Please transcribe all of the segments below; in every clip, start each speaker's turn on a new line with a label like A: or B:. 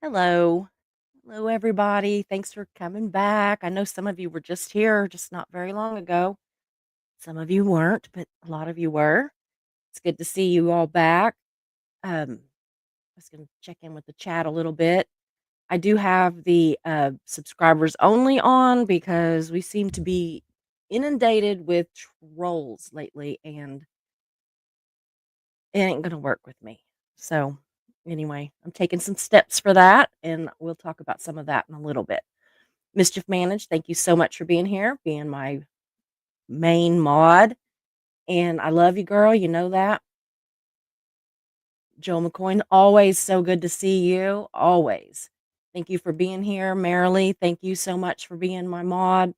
A: Hello. Hello, everybody. Thanks for coming back. I know some of you were just here just not very long ago. Some of you weren't, but a lot of you were. It's good to see you all back. I was going to check in with the chat a little bit. I do have the subscribers only on because we seem to be inundated with trolls lately, and it ain't going to work with me. So, anyway, I'm taking some steps for that, and we'll talk about some of that in a little bit. Mischief Managed, thank you so much for being here, being my main mod, and I love you, girl, you know that. Joel McCoy, always so good to see you, always. Thank you for being here. Marilee, thank you so much for being my mod.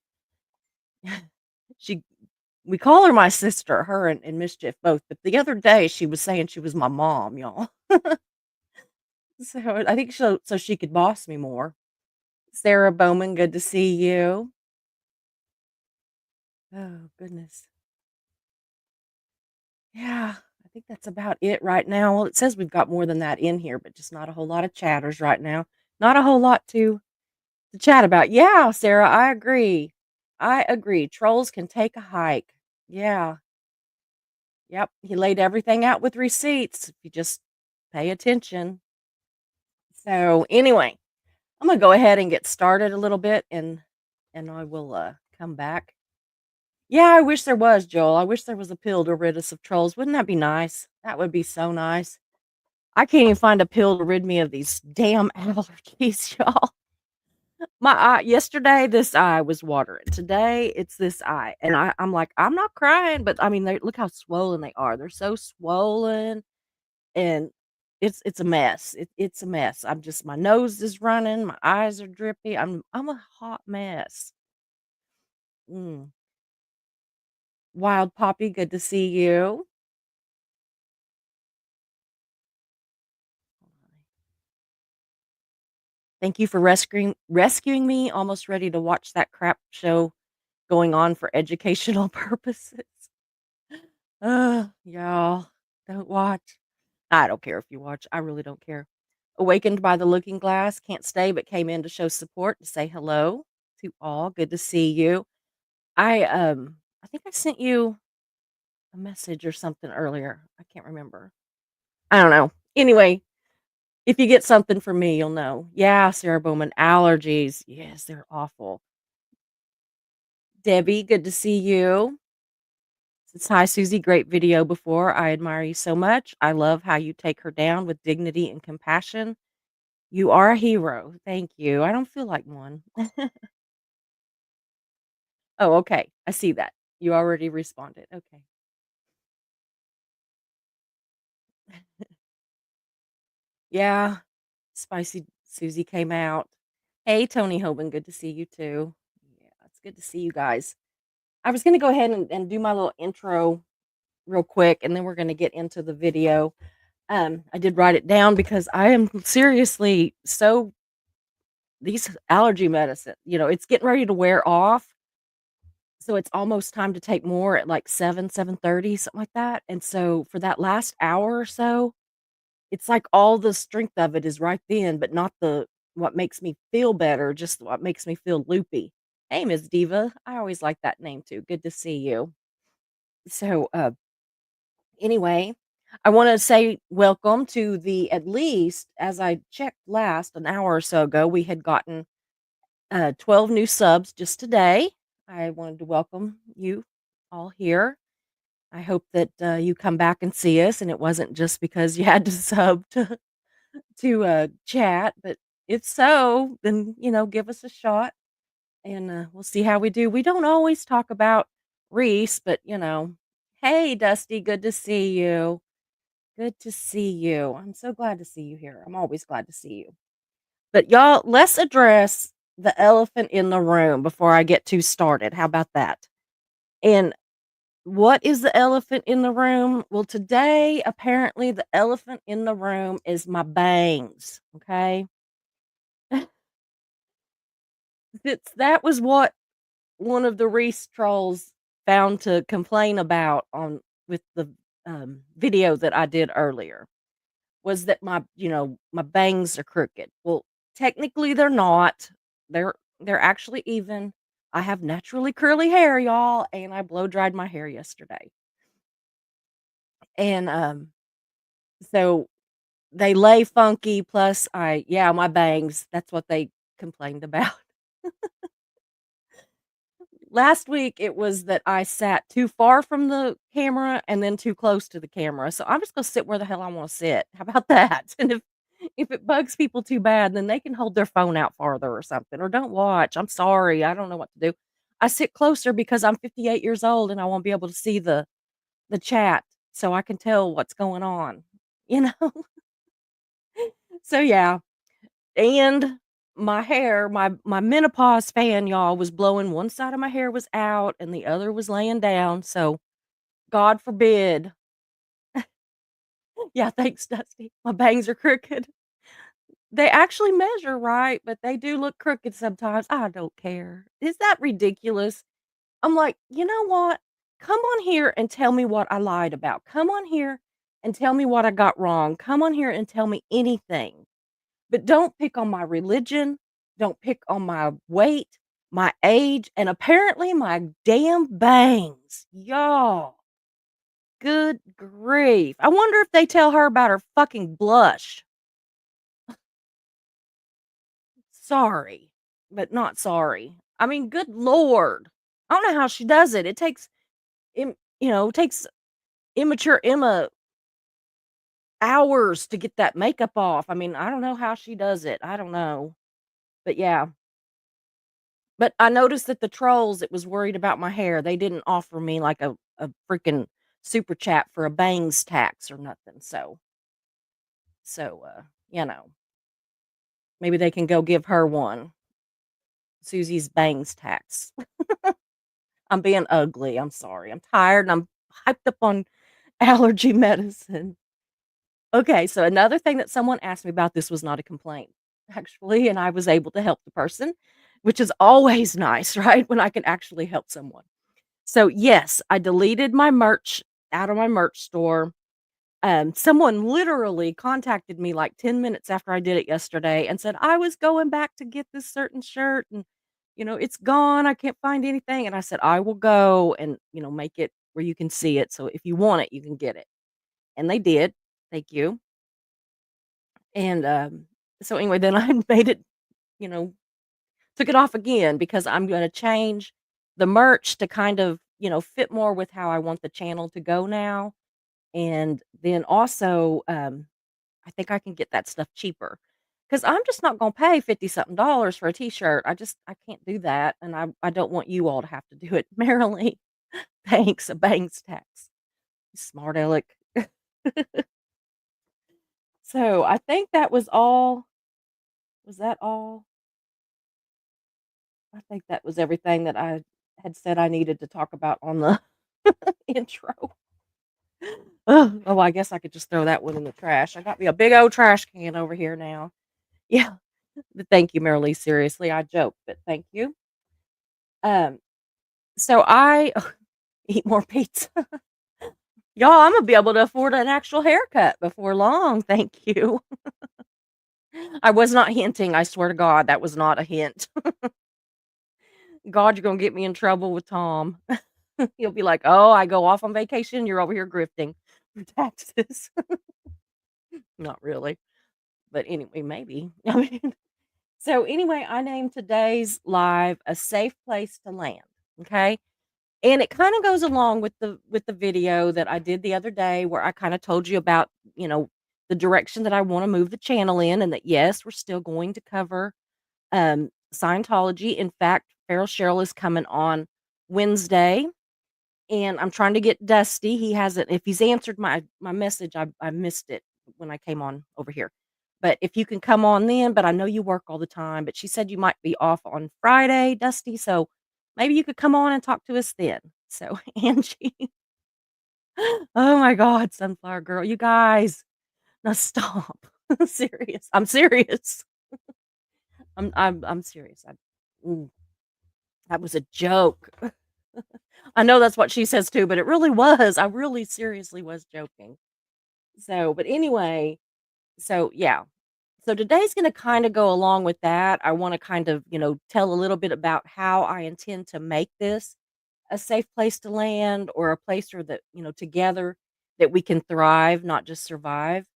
A: She we call her my sister, her and Mischief both, but the other day she was saying she was my mom, y'all. So I think so she could boss me more. Sarah Bowman, good to see you. Oh, goodness. Yeah, I think that's about it right now. Well, it says we've got more than that in here, but just not a whole lot of chatters right now. Not a whole lot to chat about. Yeah, Sarah, I agree. I agree. Trolls can take a hike. Yeah. Yep. He laid everything out with receipts. If you just pay attention. So anyway, I'm gonna go ahead and get started a little bit and I will come back. Yeah, I wish there was, Joel. I wish there was a pill to rid us of trolls. Wouldn't that be nice? That would be so nice. I can't even find a pill to rid me of these damn allergies, y'all. My eye yesterday, this eye was watering. Today, it's this eye, and I'm like, I'm not crying, but I mean, they look how swollen they are. They're so swollen, and it's a mess. It's a mess. I'm just my nose is running, my eyes are drippy. I'm a hot mess. Mm. Wild Poppy, good to see you. Thank you for rescuing me. Almost ready to watch that crap show going on for educational purposes. Y'all, don't watch. I don't care if you watch. I really don't care. Awakened by the Looking Glass, can't stay but came in to show support to say hello to all. Good to see you. I think I sent you a message or something earlier. I can't remember. I don't know. Anyway, if you get something from me, you'll know. Yeah, Sarah Bowman, allergies. Yes, they're awful. Debbie, good to see you. Says, hi, Susie. Great video before. I admire you so much. I love how you take her down with dignity and compassion. You are a hero. Thank you. I don't feel like one. Oh, okay. I see that. You already responded. Okay. Yeah. Spicy Susie came out. Hey, Tony Hoban. Good to see you too. Yeah, it's good to see you guys. I was going to go ahead and do my little intro real quick, and then we're going to get into the video. I did write it down because I am seriously so these allergy medicine, it's getting ready to wear off. So it's almost time to take more at like 7:30, something like that. And so for that last hour or so, it's like all the strength of it is right then, but not the what makes me feel better, just what makes me feel loopy. Hey, Miss Diva. I always like that name too. Good to see you. So anyway, I want to say welcome to the at least as I checked last an hour or so ago, we had gotten 12 new subs just today. I wanted to welcome you all here. I hope that you come back and see us, and it wasn't just because you had to sub to chat. But if so, then give us a shot, and we'll see how we do. We don't always talk about Reese, but hey, Dusty, good to see you. Good to see you. I'm so glad to see you here. I'm always glad to see you. But y'all, let's address the elephant in the room before I get too started. How about that? And what is the elephant in the room? Well, today, apparently, the elephant in the room is my bangs. Okay. That was what one of the Reese trolls found to complain about on with the video that I did earlier was that my bangs are crooked. Well, Technically, they're not. They're actually even. I have naturally curly hair, y'all, and I blow dried my hair yesterday. And, so they lay funky, plus my bangs, that's what they complained about. Last week, it was that I sat too far from the camera and then too close to the camera, so I'm just gonna sit where the hell I wanna sit. How about that? And if it bugs people too bad, then they can hold their phone out farther or something, or don't watch. I'm sorry, I don't know what to do. I sit closer because I'm 58 years old and I won't be able to see the chat, so I can tell what's going on, you know? So, yeah. And my hair, my menopause fan, y'all, was blowing. One side of my hair was out and the other was laying down, so God forbid. Yeah, thanks, Dusty. My bangs are crooked. They actually measure right, but they do look crooked sometimes. I don't care. Is that ridiculous? I'm like, "You know what? Come on here and tell me what I lied about. Come on here and tell me what I got wrong. Come on here and tell me anything." But don't pick on my religion, don't pick on my weight, my age, and apparently my damn bangs. Y'all, good grief. I wonder if they tell her about her fucking blush. Sorry, but not sorry. I mean, good lord. I don't know how she does it. It takes takes immature Emma hours to get that makeup off. I mean, I don't know how she does it. I don't know. But yeah. But I noticed that the trolls that was worried about my hair, they didn't offer me like a freaking super chat for a bangs tax or nothing. So, you know, maybe they can go give her one. Susie's bangs tax. I'm being ugly. I'm sorry. I'm tired and I'm hyped up on allergy medicine. Okay, so another thing that someone asked me about, this was not a complaint, actually, and I was able to help the person, which is always nice, right? When I can actually help someone. So, yes, I deleted my merch out of my merch store. Someone literally contacted me like 10 minutes after I did it yesterday and said, "I was going back to get this certain shirt and, it's gone. I can't find anything." And I said, "I will go and, make it where you can see it. So if you want it, you can get it." And they did. Thank you. And so anyway, then I made it, you know, took it off again because I'm going to change the merch to kind of, fit more with how I want the channel to go now. And then also, I think I can get that stuff cheaper because I'm just not going to pay 50 something dollars for a t-shirt. I can't do that. And I don't want you all to have to do it. Marilyn, thanks. A bangs tax. Smart aleck. So I think that was all. Was that all? I think that was everything that I had said I needed to talk about on the intro. Ugh, oh, I guess I could just throw that one in the trash. I got me a big old trash can over here now. Yeah. But thank you, Marilee. Seriously, I joke, but thank you. Um, so I eat more pizza. Y'all, I'm gonna be able to afford an actual haircut before long. Thank you. I was not hinting. I swear to God, that was not a hint. God, you're gonna get me in trouble with Tom. He'll be like, "Oh, I go off on vacation. You're over here grifting for taxes." Not really, but anyway, maybe. I mean, so anyway, I named today's live "A Safe Place to Land." Okay, and it kind of goes along with the video that I did the other day, where I kind of told you about you know the direction that I want to move the channel in, and that yes, we're still going to cover Scientology. In fact, Farrell Cheryl is coming on Wednesday. And I'm trying to get Dusty. He hasn't if he's answered my message, I missed it when I came on over here. But if you can come on then, but I know you work all the time, but she said you might be off on Friday, Dusty, so maybe you could come on and talk to us then. So, Angie. Oh my god, Sunflower Girl, you guys. Now stop. Serious. I'm serious. I'm serious. Mm, that was a joke. I know that's what she says too, but it really was. I really seriously was joking. So, but anyway, so yeah. So today's going to kind of go along with that. I want to kind of, tell a little bit about how I intend to make this a safe place to land, or a place where that, together that we can thrive, not just survive.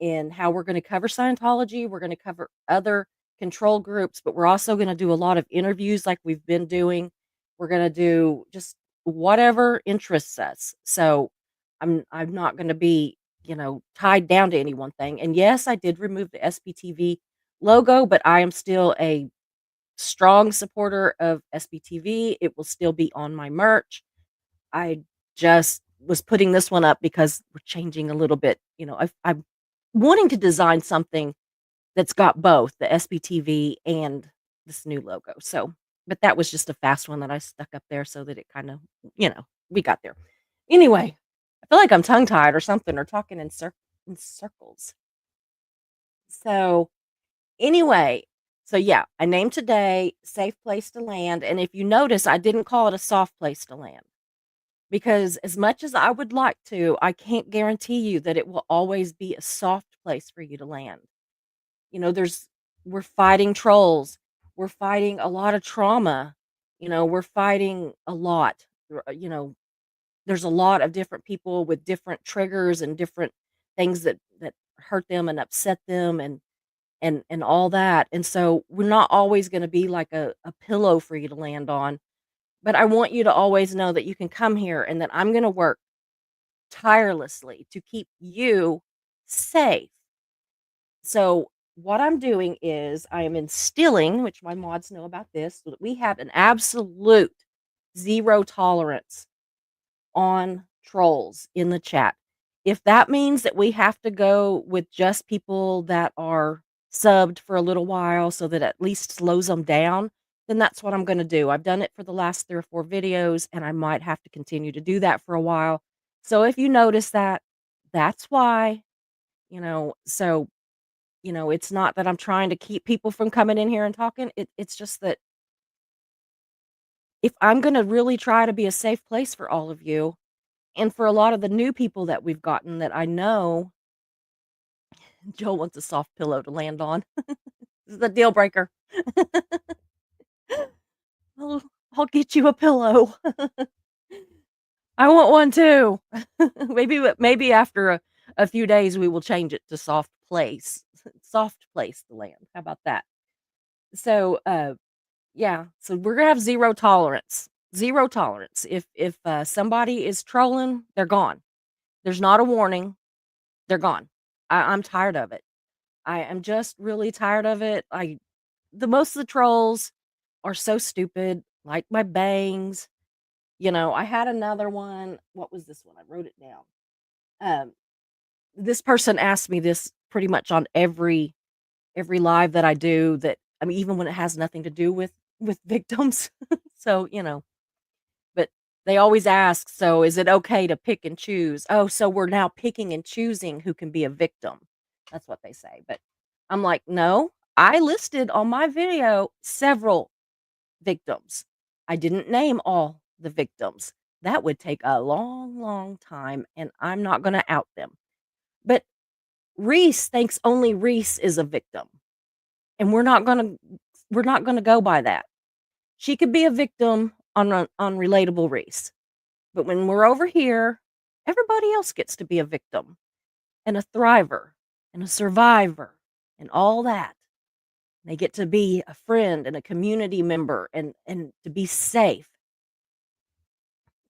A: And how we're going to cover Scientology, we're going to cover other control groups, but we're also going to do a lot of interviews like we've been doing. We're going to do just whatever interests us. So I'm not going to be, tied down to any one thing. And yes, I did remove the SPTV logo, but I am still a strong supporter of SPTV. It will still be on my merch. I just was putting this one up because we're changing a little bit. I'm wanting to design something that's got both the SPTV and this new logo. So, but that was just a fast one that I stuck up there so that it kind of, we got there. Anyway, I feel like I'm tongue tied or something, or talking in circles. So, anyway, so yeah, I named today Safe Place to Land. And if you notice, I didn't call it a soft place to land, because as much as I would like to, I can't guarantee you that it will always be a soft place for you to land. There's we're fighting trolls. We're fighting a lot of trauma. We're fighting a lot. There's a lot of different people with different triggers and different things that hurt them and upset them, and all that. And so we're not always going to be like a pillow for you to land on. But I want you to always know that you can come here, and that I'm going to work tirelessly to keep you safe. So, what I'm doing is I am instilling, which my mods know about this, so that we have an absolute zero tolerance on trolls in the chat. If that means that we have to go with just people that are subbed for a little while so that at least slows them down, then that's what I'm going to do. I've done it for the last 3 or 4 videos, and I might have to continue to do that for a while. So if you notice that, that's why, so it's not that I'm trying to keep people from coming in here and talking. It's just that if I'm gonna really try to be a safe place for all of you, and for a lot of the new people that we've gotten that I know, Joel wants a soft pillow to land on. This is a deal breaker. I'll, I'll get you a pillow. I want one too. Maybe after a few days we will change it to soft place. Soft place to land. How about that? So yeah, so we're gonna have zero tolerance. Zero tolerance. If somebody is trolling, they're gone. There's not a warning. They're gone. I'm tired of it. I am just really tired of it. The most of the trolls are so stupid, like my bangs. I had another one. What was this one? I wrote it down. Um, this person asked me this pretty much on every live that I do. That I mean, even when it has nothing to do with victims. So but they always ask, "So is it okay to pick and choose?" Oh, so we're now picking and choosing who can be a victim. That's what they say. But I'm like, "No, I listed on my video several victims. I didn't name all the victims. That would take a long, long time, and I'm not going to out them." But Reese thinks only Reese is a victim, and we're not going to go by that. She could be a victim on relatable Reese. But when we're over here, everybody else gets to be a victim and a thriver and a survivor and all that. They get to be a friend and a community member, and to be safe.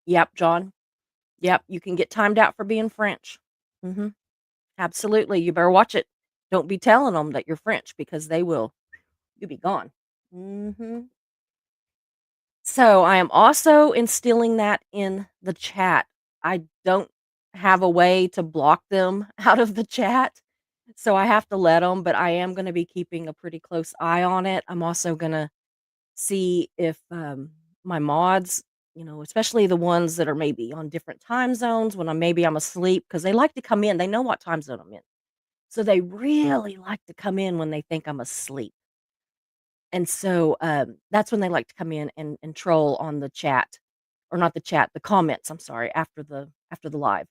A: Yep, John. Yep, you can get timed out for being French. Mhm. Absolutely. You better watch it. Don't be telling them that you're French, because they will. You'll be gone. Mhm. So, I am also instilling that in the chat. I don't have a way to block them out of the chat, so I have to let them. But I am gonna be keeping a pretty close eye on it. I'm also gonna see if, my mods, especially the ones that are maybe on different time zones when I'm asleep, because they like to come in. They know what time zone I'm in. So they really like to come in when they think I'm asleep. And so, that's when they like to come in and troll on the chat, or not the chat, the comments, I'm sorry, after the live.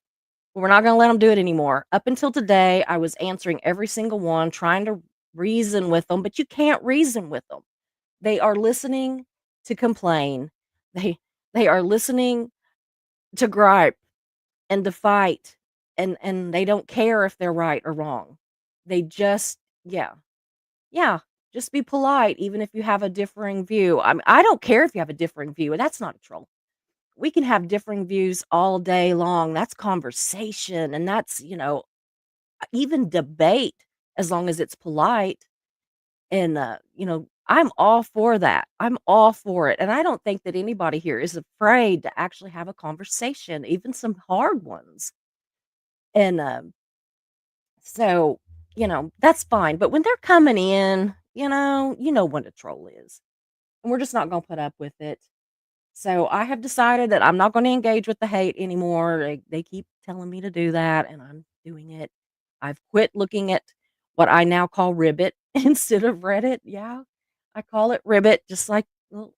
A: But we're not gonna let let them do it anymore. Up until today, I was answering every single one, trying to reason with them, but you can't reason with them. They are listening to complain. They they are listening to gripe and to fight, and they don't care if they're right or wrong. They just yeah. Yeah, just be polite even if you have a differing view. I don't care if you have a differing view, that's not a troll. We can have differing views all day long. That's conversation and that's, even debate as long as it's polite. And, I'm all for that. I'm all for it. And I don't think that anybody here is afraid to actually have a conversation, even some hard ones. And, so, that's fine. But when they're coming in, you know what a troll is. And we're just not going to put up with it. So I have decided that I'm not going to engage with the hate anymore. They keep telling me to do that, and I'm doing it. I've quit looking at what I now call Ribbit instead of Reddit. Yeah, I call it Ribbit, just like little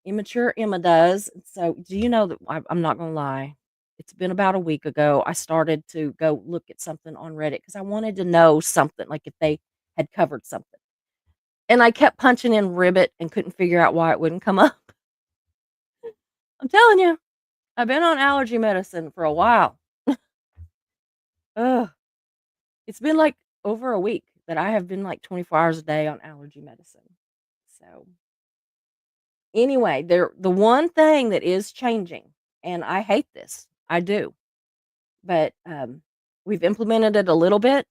A: immature Emma does. So, do you know that I'm not going to lie? It's been about a week ago. I started to go look at something on Reddit because I wanted to know something, like if they had covered something. And I kept punching in Ribbit and couldn't figure out why it wouldn't come up. I'm telling you. I've been on allergy medicine for a while. Ugh. It's been, like, over a week that I have been, like, 24 hours a day on allergy medicine. So, anyway, the one thing that is changing, and I hate this, I do, but, we've implemented it a little bit.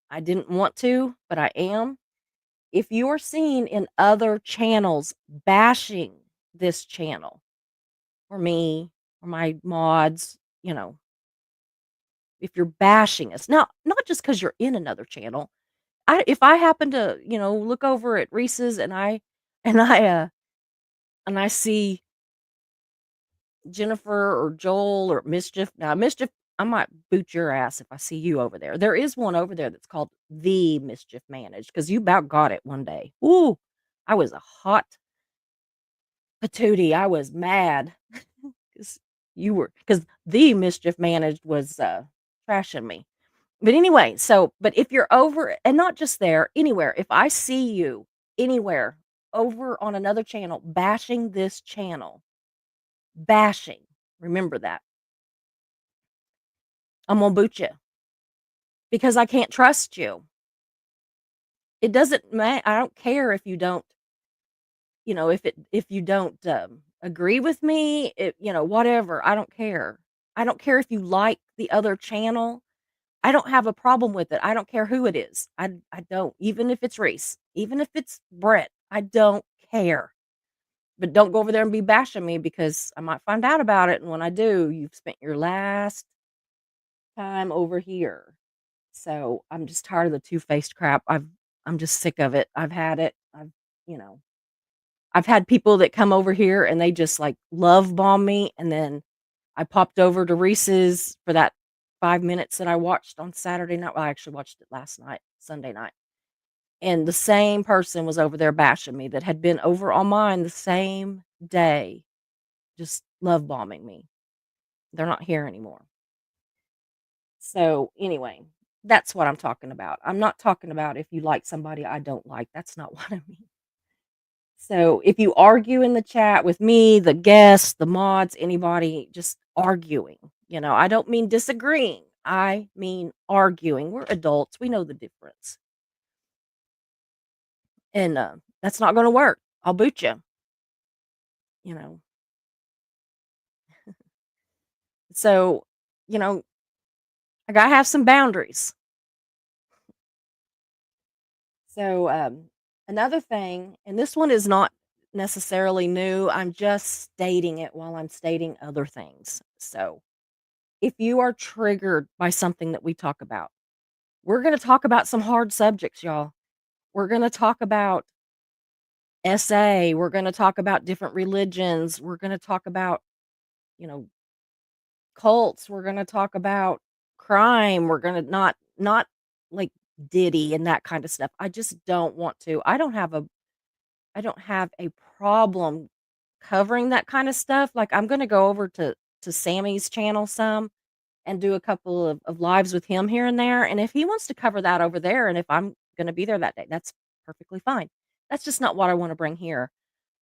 A: I didn't want to, but I am. If you are seen in other channels bashing this channel, or me, or my mods, if you're bashing us. Now, not just because 'cause you're in another channel. If I happen to, look over at Reese's and I see Jennifer or Joel or Mischief. Now, Mischief, I might boot your ass if I see you over there. There is one over there that's called The Mischief Managed because you about got it one day. Ooh, I was a hot patootie. I was mad because because The Mischief Managed was, trashing me. But anyway, but if you're over and not just there, anywhere, if I see you anywhere over on another channel bashing this channel, bashing, remember that. I'm gonna boot you because I can't trust you. It doesn't matter. I don't care if you don't, if you don't agree with me, whatever. I don't care. I don't care if you like the other channel. I don't have a problem with it. I don't care who it is. I don't. Even if it's Reese, even if it's Brett, I don't care. But don't go over there and be bashing me because I might find out about it, and when I do, you've spent your last time over here. So, I'm just tired of the two-faced crap. I'm just sick of it. I've had it. You know, I've had people that come over here and they just, like, love bomb me, and then I popped over to Reese's for that 5 minutes that I watched on Saturday night. Well, I actually watched it last night, Sunday night, and the same person was over there bashing me that had been over on mine the same day, just love bombing me. They're not here anymore. So, anyway, that's what I'm talking about. I'm not talking about if you like somebody I don't like. That's not what I mean. So, if you argue in the chat with me, the guests, the mods, anybody just arguing, I don't mean disagreeing. I mean arguing. We're adults. We know the difference. And that's not going to work. I'll boot you, you know. So, you know, I got to have some boundaries. So, another thing, and this one is not necessarily new, I'm just stating it while I'm stating other things. So, if you are triggered by something that we talk about, we're going to talk about some hard subjects, y'all. We're going to talk about SA, we're going to talk about different religions, we're going to talk about, you know, cults, we're going to talk about crime, we're going to not like Diddy and that kind of stuff. I just don't want to. I don't have a problem covering that kind of stuff. Like, I'm gonna go over to Sammy's channel some and do a couple of lives with him here and there, and if he wants to cover that over there, and if I'm gonna be there that day, perfectly fine. That's just not what I wanna bring here.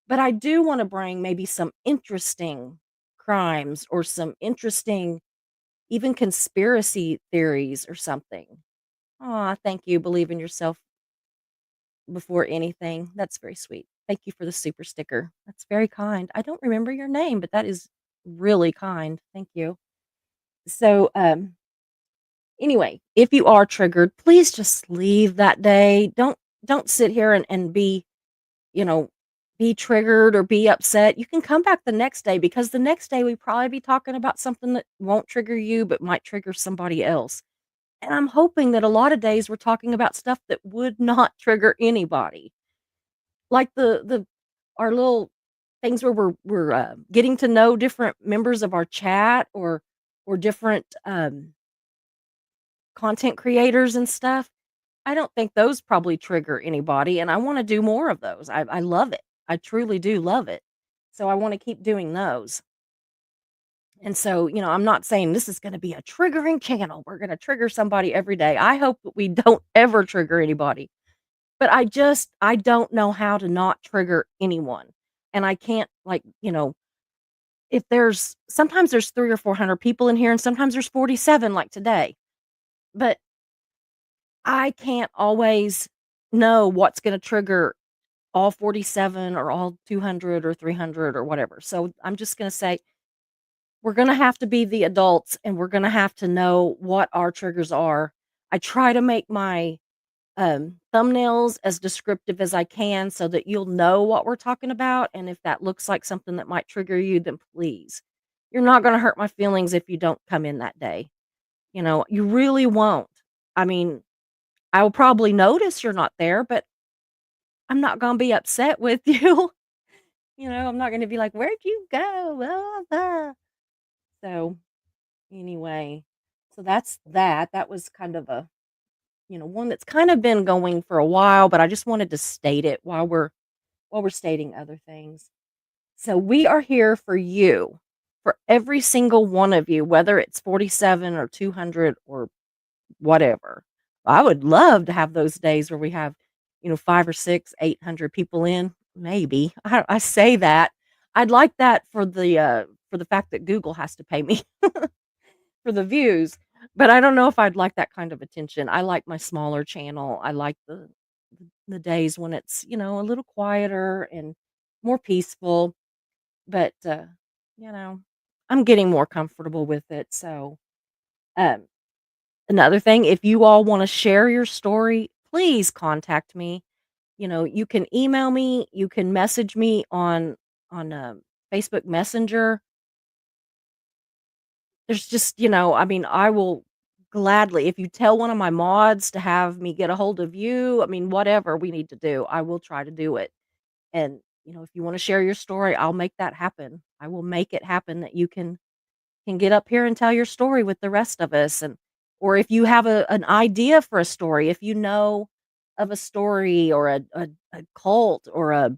A: But I do wanna bring maybe some interesting crimes or some interesting even conspiracy theories or something. Aw, thank you, believe in yourself before anything. That's very sweet. Thank you for the super sticker. That's very kind. I don't remember your name, but that is really kind. Thank you. So, anyway, if you are triggered, please just leave that day. Don't sit here and be, you know, be triggered or be upset. You can come back the next day because the next day we probably be talking about something that won't trigger you but might trigger somebody else. And I'm hoping that a lot of days we're talking about stuff that would not trigger anybody. Like the our little things where we're getting to know different members of our chat or different content creators and stuff. I don't think those probably trigger anybody, and I wanna do more of those. I love it. I truly do love it. So I wanna keep doing those. And so, I'm not saying this is gonna be a triggering channel. We're gonna trigger somebody every day. I hope that we don't ever trigger anybody. But I don't know how to not trigger anyone. And I can't, like, if there's sometimes there's 3 or 400 people in here and sometimes there's 47 like today. But I can't always know what's gonna trigger all 47 or all 200 or 300 or whatever. So I'm just gonna say we're gonna have to be the adults and we're gonna have to know what our triggers are. I try to make my thumbnails as descriptive as I can so that you'll know what we're talking about. And if that looks like something that might trigger you, then please, you're not going to hurt my feelings if you don't come in that day. You really won't. I mean, I will probably notice you're not there, but I'm not going to be upset with you. I'm not going to be like, where'd you go? Blah, blah. So, anyway, so that's that. That was kind of a one that's kind of been going for a while, but I just wanted to state it while we're stating other things. So we are here for you, for every single one of you, whether it's 47 or 200 or whatever. I would love to have those days where we have, 5 or 6, 800 people in, maybe. I say that. I'd like that for the fact that Google has to pay me for the views, but I don't know if I'd like that kind of attention. I like my smaller channel. I like the days when it's, a little quieter and more peaceful, but you know, I'm getting more comfortable with it. So, um another thing, if you all want to share your story, please contact me. You can email me, you can message me on Facebook Messenger. There's just, I mean, I will gladly if you tell one of my mods to have me get a hold of you, I mean, whatever we need to do, I will try to do it. And, if you wanna share your story, I'll make that happen. I will make it happen that you can get up here and tell your story with the rest of us, and or if you have an idea for a story, if you know of a story or a cult or a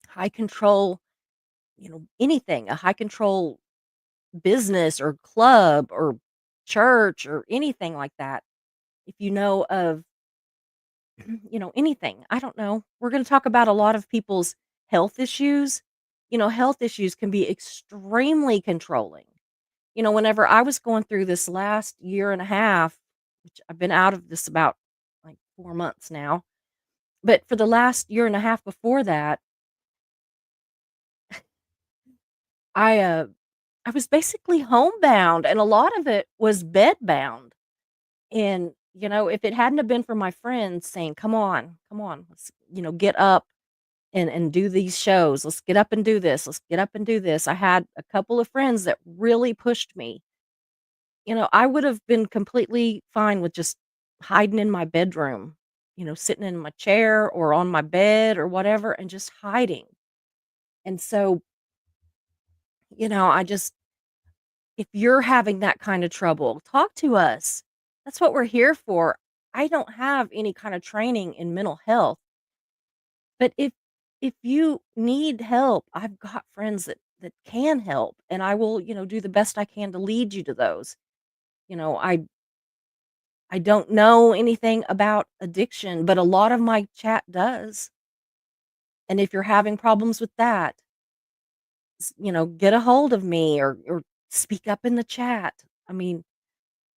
A: high control, anything, a high control business or club or church or anything like that. If you know of, anything, I don't know. We're going to talk about a lot of people's health issues. Health issues can be extremely controlling. Whenever I was going through this last year and a half, which I've been out of this about like 4 months now, but for the last year and a half before that, I, uh, I was basically homebound and a lot of it was bedbound. And, if it hadn't have been for my friends saying, come on, let's, get up and do these shows. Let's get up and do this. Let's get up and do this. I had a couple of friends that really pushed me. I would have been completely fine with just hiding in my bedroom, sitting in my chair or on my bed or whatever and just hiding. And so, I just if you're having that kind of trouble, talk to us. That's what we're here for. I don't have any kind of training in mental health, but if you need help, I've got friends that can help and I will, do the best I can to lead you to those. I I don't know anything about addiction, but a lot of my chat does. And if you're having problems with that, get a hold of me or speak up in the chat. I mean,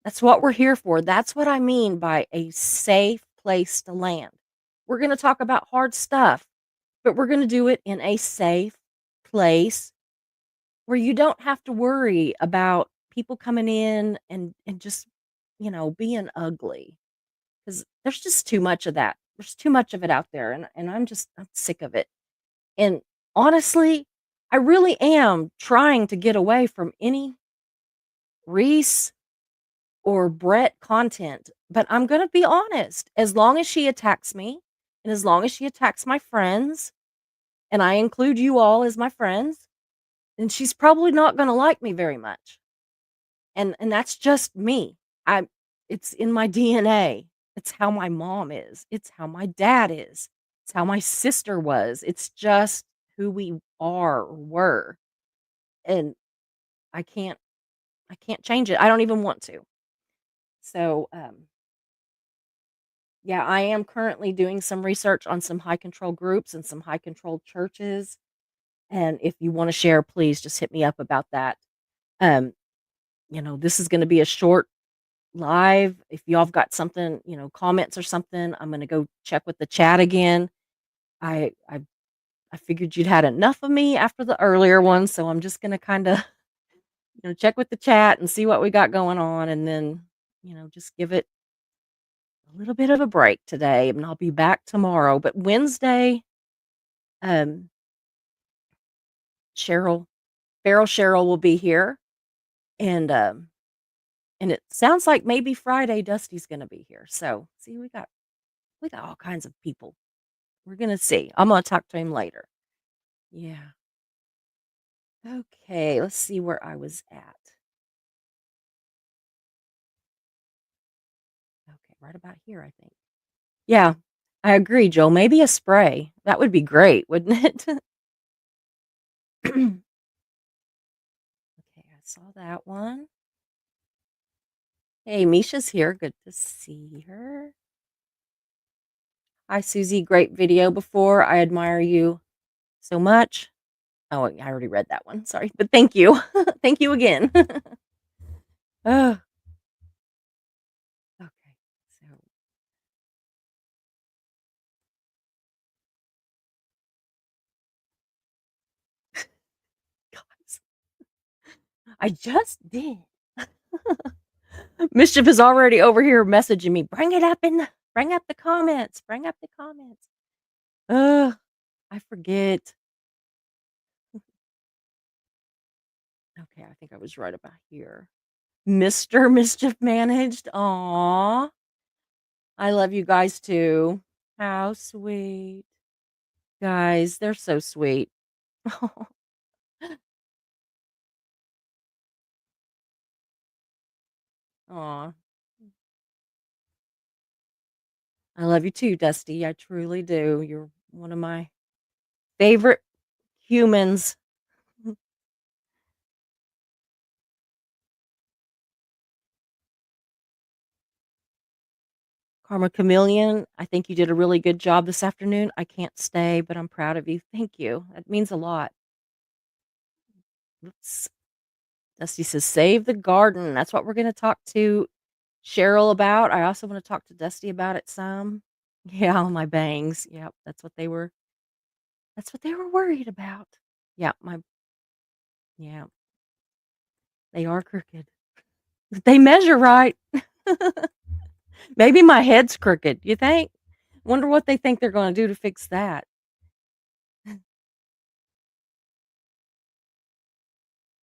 A: that's what we're here for. That's what I mean by a safe place to land. We're going to talk about hard stuff, but we're going to do it in a safe place where you don't have to worry about people coming in and just, being ugly. Because there's just too much of that. There's too much of it out there, and I'm sick of it. And honestly, I really am trying to get away from any Reese or Brett content, but I'm gonna be honest, as long as she attacks me, and as long as she attacks my friends, and I include you all as my friends, then she's probably not gonna like me very much. And that's just me. I It's in my DNA. It's how my mom is. It's how my dad is. It's how my sister was. It's just who we are or were. And I can't I can't change it. I don't even want to. So, yeah, I am currently doing some research on some high control groups and some high control churches. And if you want to share, please just hit me up about that. Um, this is going to be a short live. If y'all have got something, comments or something, I'm gonna go check with the chat again. I I I figured you'd had enough of me after the earlier one, so I'm just gonna kinda, check with the chat and see what we got going on, and then, just give it a little bit of a break today, and I'll be back tomorrow. But Wednesday, um, Cheryl Feral Cheryl will be here, and, and it sounds like maybe Friday Dusty's gonna be here. So, see, we got all kinds of people. We're gonna see. I'm gonna talk to him later. Yeah. Okay, let's see where I was at. Okay, right about here, I think. Yeah, I agree, Joel. Maybe a spray. That would be great, wouldn't it? Okay, I saw that one. Hey, Misha's here. Good to see her. Hi, Susie. Great video before. I admire you so much. Oh, I already read that one. Sorry, but thank you. Thank you again. Oh, okay. So, guys, I just did. Mischief is already over here messaging me. Bring up the comments. Bring up the comments. Ugh, I forget. Okay, I think I was right about here. Mr. Mischief managed. Aw. I love you guys too. How sweet. Guys, they're so sweet. Aw. I love you too, Dusty. I truly do. You're one of my favorite humans. Karma Chameleon, I think you did a really good job this afternoon. I can't stay, but I'm proud of you. Thank you. That means a lot. Oops. Dusty says, save the garden. That's what we're going to talk to Cheryl about. I also want to talk to Dusty about it some. Yeah, all my bangs. Yep, that's what they were worried about. Yeah, yeah, they are crooked. They measure right. Maybe my head's crooked. You think? Wonder what they think they're going to do to fix that.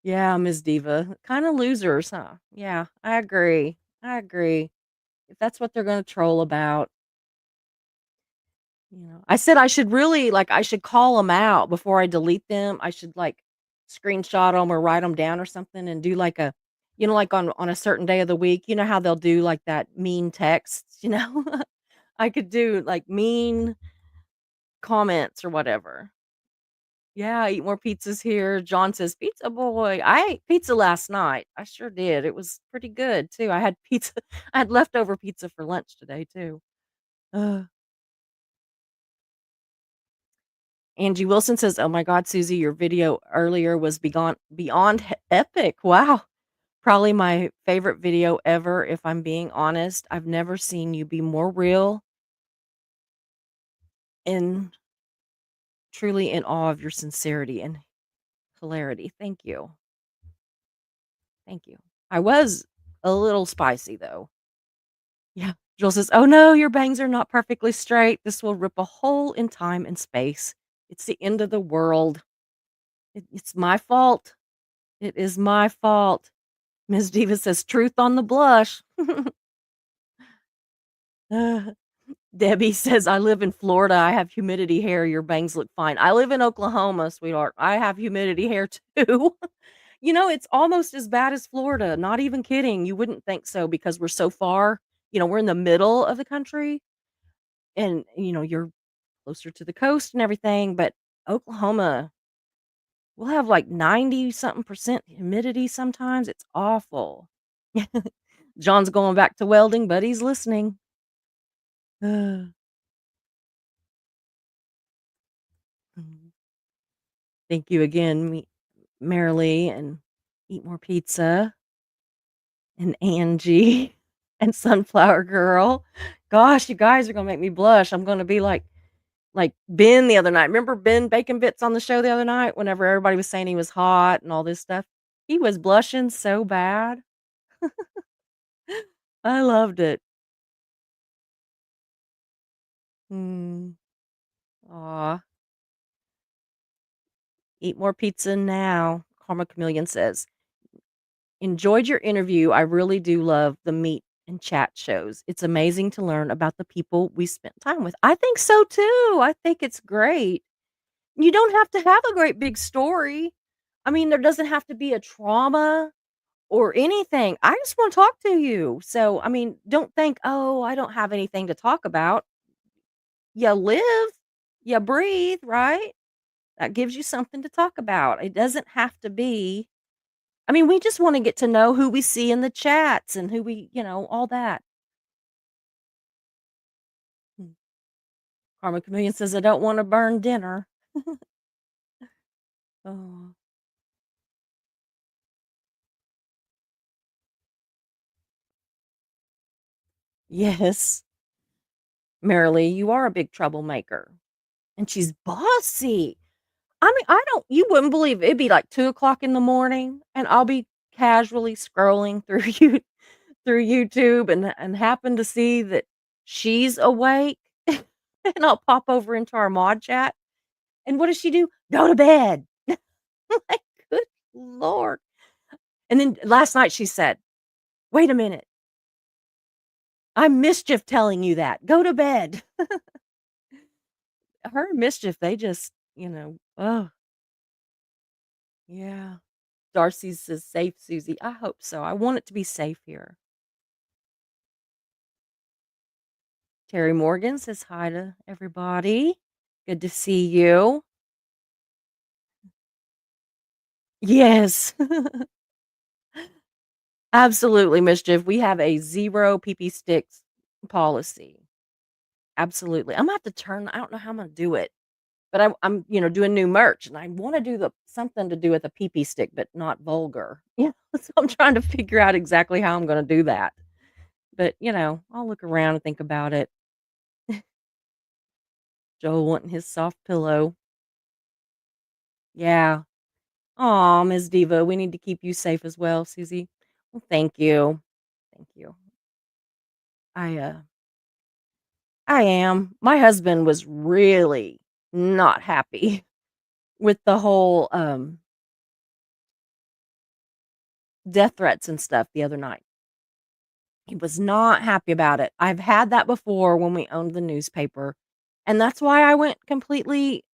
A: Yeah, Ms. Diva. Kind of losers, huh? Yeah, I agree. I agree. If that's what they're gonna troll about, I said I should really I should call them out before I delete them. I should screenshot them or write them down or something and do like on a certain day of the week. You know how they'll do like that mean texts. I could do like mean comments or whatever. Yeah, eat more pizzas here. John says, "Pizza boy." I ate pizza last night. I sure did. It was pretty good too. I had pizza I had leftover pizza for lunch today too. Ugh. Angie Wilson says, "Oh my god, Susie, your video earlier was beyond epic. Wow. Probably my favorite video ever, if I'm being honest. I've never seen you be more real and truly in awe of your sincerity and hilarity. Thank you. Thank you." I was a little spicy though. Yeah. Joel says, "Oh no, your bangs are not perfectly straight. This will rip a hole in time and space. It's the end of the world. It's my fault. It is my fault." Ms. Diva says, "Truth on the blush." Uh, Debbie says, "I live in Florida. I have humidity hair. Your bangs look fine." I live in Oklahoma, sweetheart. I have humidity hair too. It's almost as bad as Florida. Not even kidding. You wouldn't think so because we're so far. We're in the middle of the country and, you're closer to the coast and everything. But Oklahoma, we'll have like 90 something percent humidity sometimes. It's awful. John's going back to welding, but he's listening. Thank you again, Marilee, and Eat More Pizza, and Angie, and Sunflower Girl. Gosh, you guys are gonna make me blush. I'm gonna be like Ben the other night. Remember Ben Bacon Bits on the show the other night whenever everybody was saying he was hot and all this stuff? He was blushing so bad. I loved it. Mm, aw. Eat more pizza now, Karma Chameleon says. "Enjoyed your interview. I really do love the meet and chat shows. It's amazing to learn about the people we spent time with." I think so too. I think it's great. You don't have to have a great big story. I mean, there doesn't have to be a trauma or anything. I just want to talk to you. So, I mean, don't think, "Oh, I don't have anything to talk about." You live, you breathe, right? That gives you something to talk about. It doesn't have to be. I mean, we just want to get to know who we see in the chats and who all that. Mm. Karma Chameleon says, "I don't want to burn dinner." Oh, yes. Marilee, you are a big troublemaker. And she's bossy. I mean, I don't, you wouldn't believe it. It'd be like 2 o'clock in the morning, and I'll be casually scrolling through through YouTube and happen to see that she's awake. And I'll pop over into our mod chat. And what does she do? Go to bed. Like, good Lord. And then last night she said, "Wait a minute. I'm mischief telling you that. Go to bed." Her and Mischief, they just, oh, yeah. Darcy says, "Safe, Susie." I hope so. I want it to be safe here. Terry Morgan says hi to everybody. Good to see you. Yes. Absolutely, Mischief. We have a 0 PP sticks policy. Absolutely. I'm gonna have to I don't know how I'm gonna do it, but I'm doing new merch, and I wanna do the something to do with a PP stick, but not vulgar. Yeah, so I'm trying to figure out exactly how I'm gonna do that. But, I'll look around and think about it. Joel wanting his soft pillow. Yeah. Aw, Ms. Diva, we need to keep you safe as well, Susie. Well, thank you. Thank you. I, uh I am. My husband was really not happy with the whole, death threats and stuff the other night. He was not happy about it. I've had that before when we owned the newspaper, and that's why I went completely,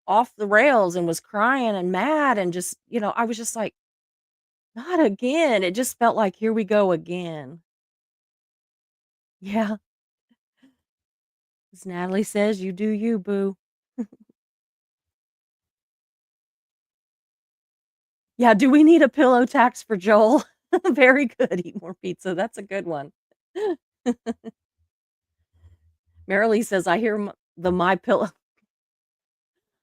A: off the rails and was crying and mad and just, I was just like, "Not again." It just felt like, "Here we go again." Yeah. As Natalie says, "You do you, boo." Yeah, do we need a pillow tax for Joel? Very good, eat more pizza, that's a good one. Marilee says, "I hear the My Pillow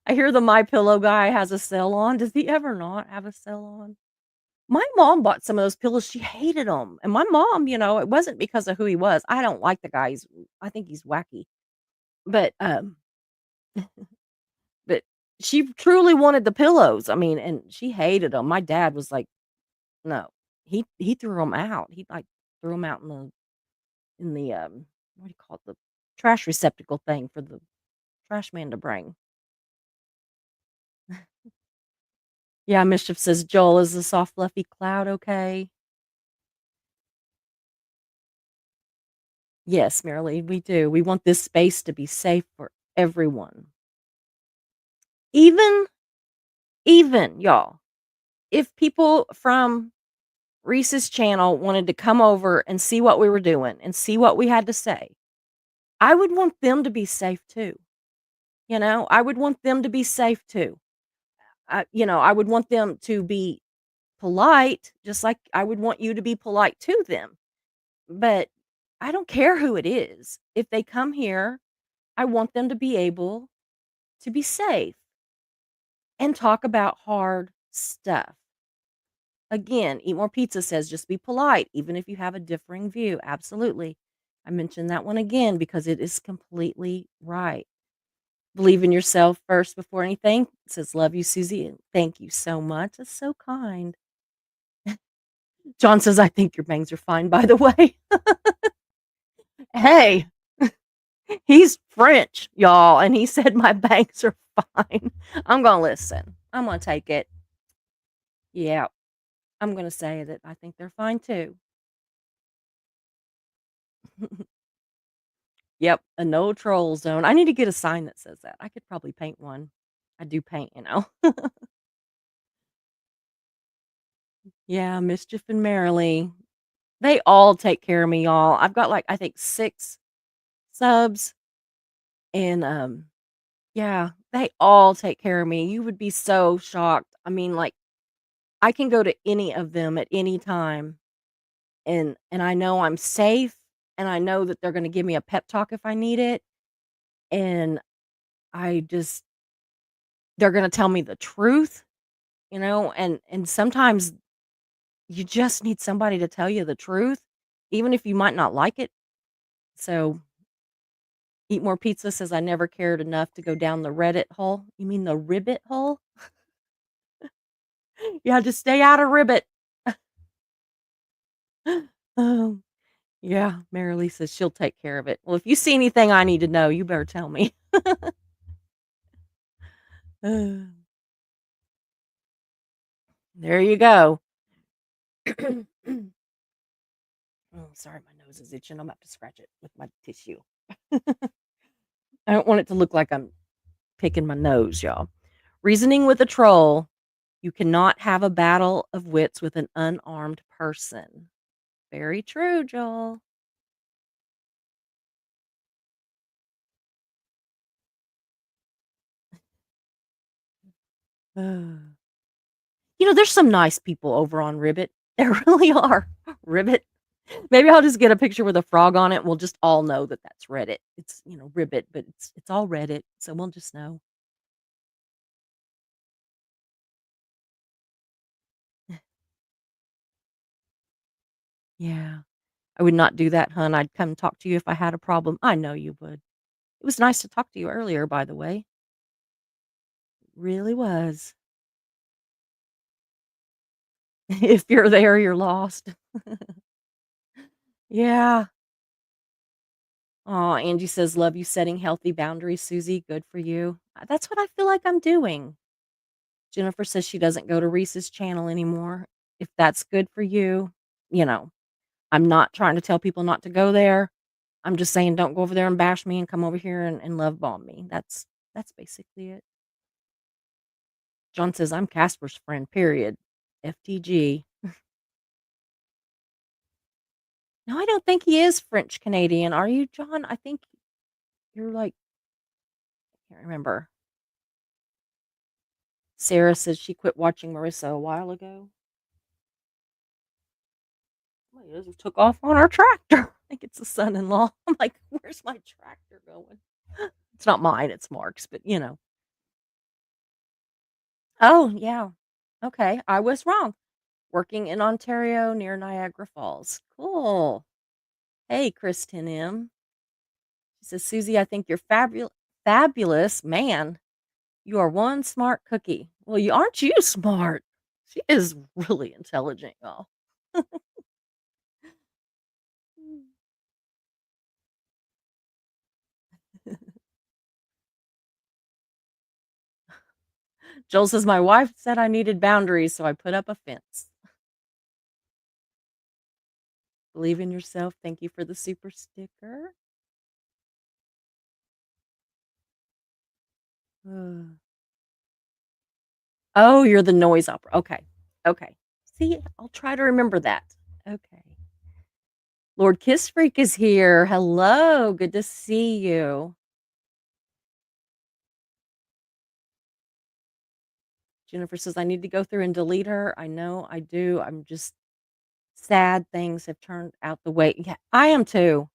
A: I hear the My Pillow guy has a sale on." Does he ever not have a sale on? My mom bought some of those pillows, she hated them, and my mom, it wasn't because of who he was. I don't like the guy, I think he's wacky, but, but she truly wanted the pillows, I mean, and she hated them. My dad was like, "No." He threw them out. He, like, threw them out in the what do you call it? The trash receptacle thing for the trash man to bring. Yeah, Mischief says, "Joel, is the soft fluffy cloud okay?" Yes, Marilee, we do. We want this space to be safe for everyone. Even y'all, if people from Reese's channel wanted to come over and see what we were doing and see what we had to say, I would want them to be safe too. I would want them to be safe too. I would want them to be polite, just like I would want you to be polite to them. But I don't care who it is. If they come here, I want them to be able to be safe and talk about hard stuff. Again, Eat More Pizza says just be polite, even if you have a differing view. Absolutely. I mentioned that one again because it is completely right. Believe in yourself first before anything. It says, love you, Susie. And thank you so much. That's so kind. John says, I think your bangs are fine, by the way. Hey, he's French, y'all. And he said my bangs are fine. I'm going to listen. I'm going to take it. Yeah. I'm going to say that I think they're fine too. Yep, a no troll zone. I need to get a sign that says that. I could probably paint one. I do paint. Yeah, Mischief and Merrily. They all take care of me, y'all. I've got like I think 6 subs and yeah, they all take care of me. You would be so shocked. I mean, like I can go to any of them at any time and I know I'm safe and I know that they're going to give me a pep talk if I need it and I just they're going to tell me the truth, and sometimes you just need somebody to tell you the truth, even if you might not like it. So, Eat More Pizza says, I never cared enough to go down the Reddit hole. You mean the ribbit hole? Yeah, just stay out of ribbit. Oh, yeah. Marilee says she'll take care of it. Well, if you see anything I need to know, you better tell me. Uh, there you go. Oh, sorry, my nose is itching. I'm about to scratch it with my tissue. I don't want it to look like I'm picking my nose, y'all. Reasoning with a troll. You cannot have a battle of wits with an unarmed person. Very true, Joel. There's some nice people over on Ribbit. There really are. Ribbit. Maybe I'll just get a picture with a frog on it and we'll just all know that that's Reddit. It's, Ribbit, but it's all Reddit, so we'll just know. Yeah. I would not do that, hun. I'd come talk to you if I had a problem. I know you would. It was nice to talk to you earlier, by the way. Really was. If you're there, you're lost. Yeah. Oh, Angie says, love you setting healthy boundaries, Susie. Good for you. That's what I feel like I'm doing. Jennifer says she doesn't go to Reese's channel anymore. If that's good for you, you know, I'm not trying to tell people not to go there. I'm just saying don't go over there and bash me and come over here and love bomb me. That's basically it. John says I'm Casper's friend, period. FTG. No, I don't think he is French Canadian. Are you, John? I think you're like, I can't remember. Sarah says she quit watching Marissa a while ago. Well, he just took off on our tractor. I think it's the son-in-law. I'm like, "Where's my tractor going?" It's not mine, it's Mark's, but, you know. Oh, yeah. Okay, I was wrong. Working in Ontario near Niagara Falls. Cool. Hey, Kristen M. She says, "Susie, I think you're fabulous. Man, you are one smart cookie." Well, you aren't you smart? She is really intelligent, y'all. Joel says, "My wife said I needed boundaries, so I put up a fence." Believe in yourself. Thank you for the super sticker. Uh, Oh, you're the noise opera. Okay. Okay. See, I'll try to remember that. Okay. Lord Kiss Freak is here. Hello. Good to see you. Jennifer says, "I need to go through and delete her." I know I do. I'm just sad things have turned out the way. Yeah, I am too.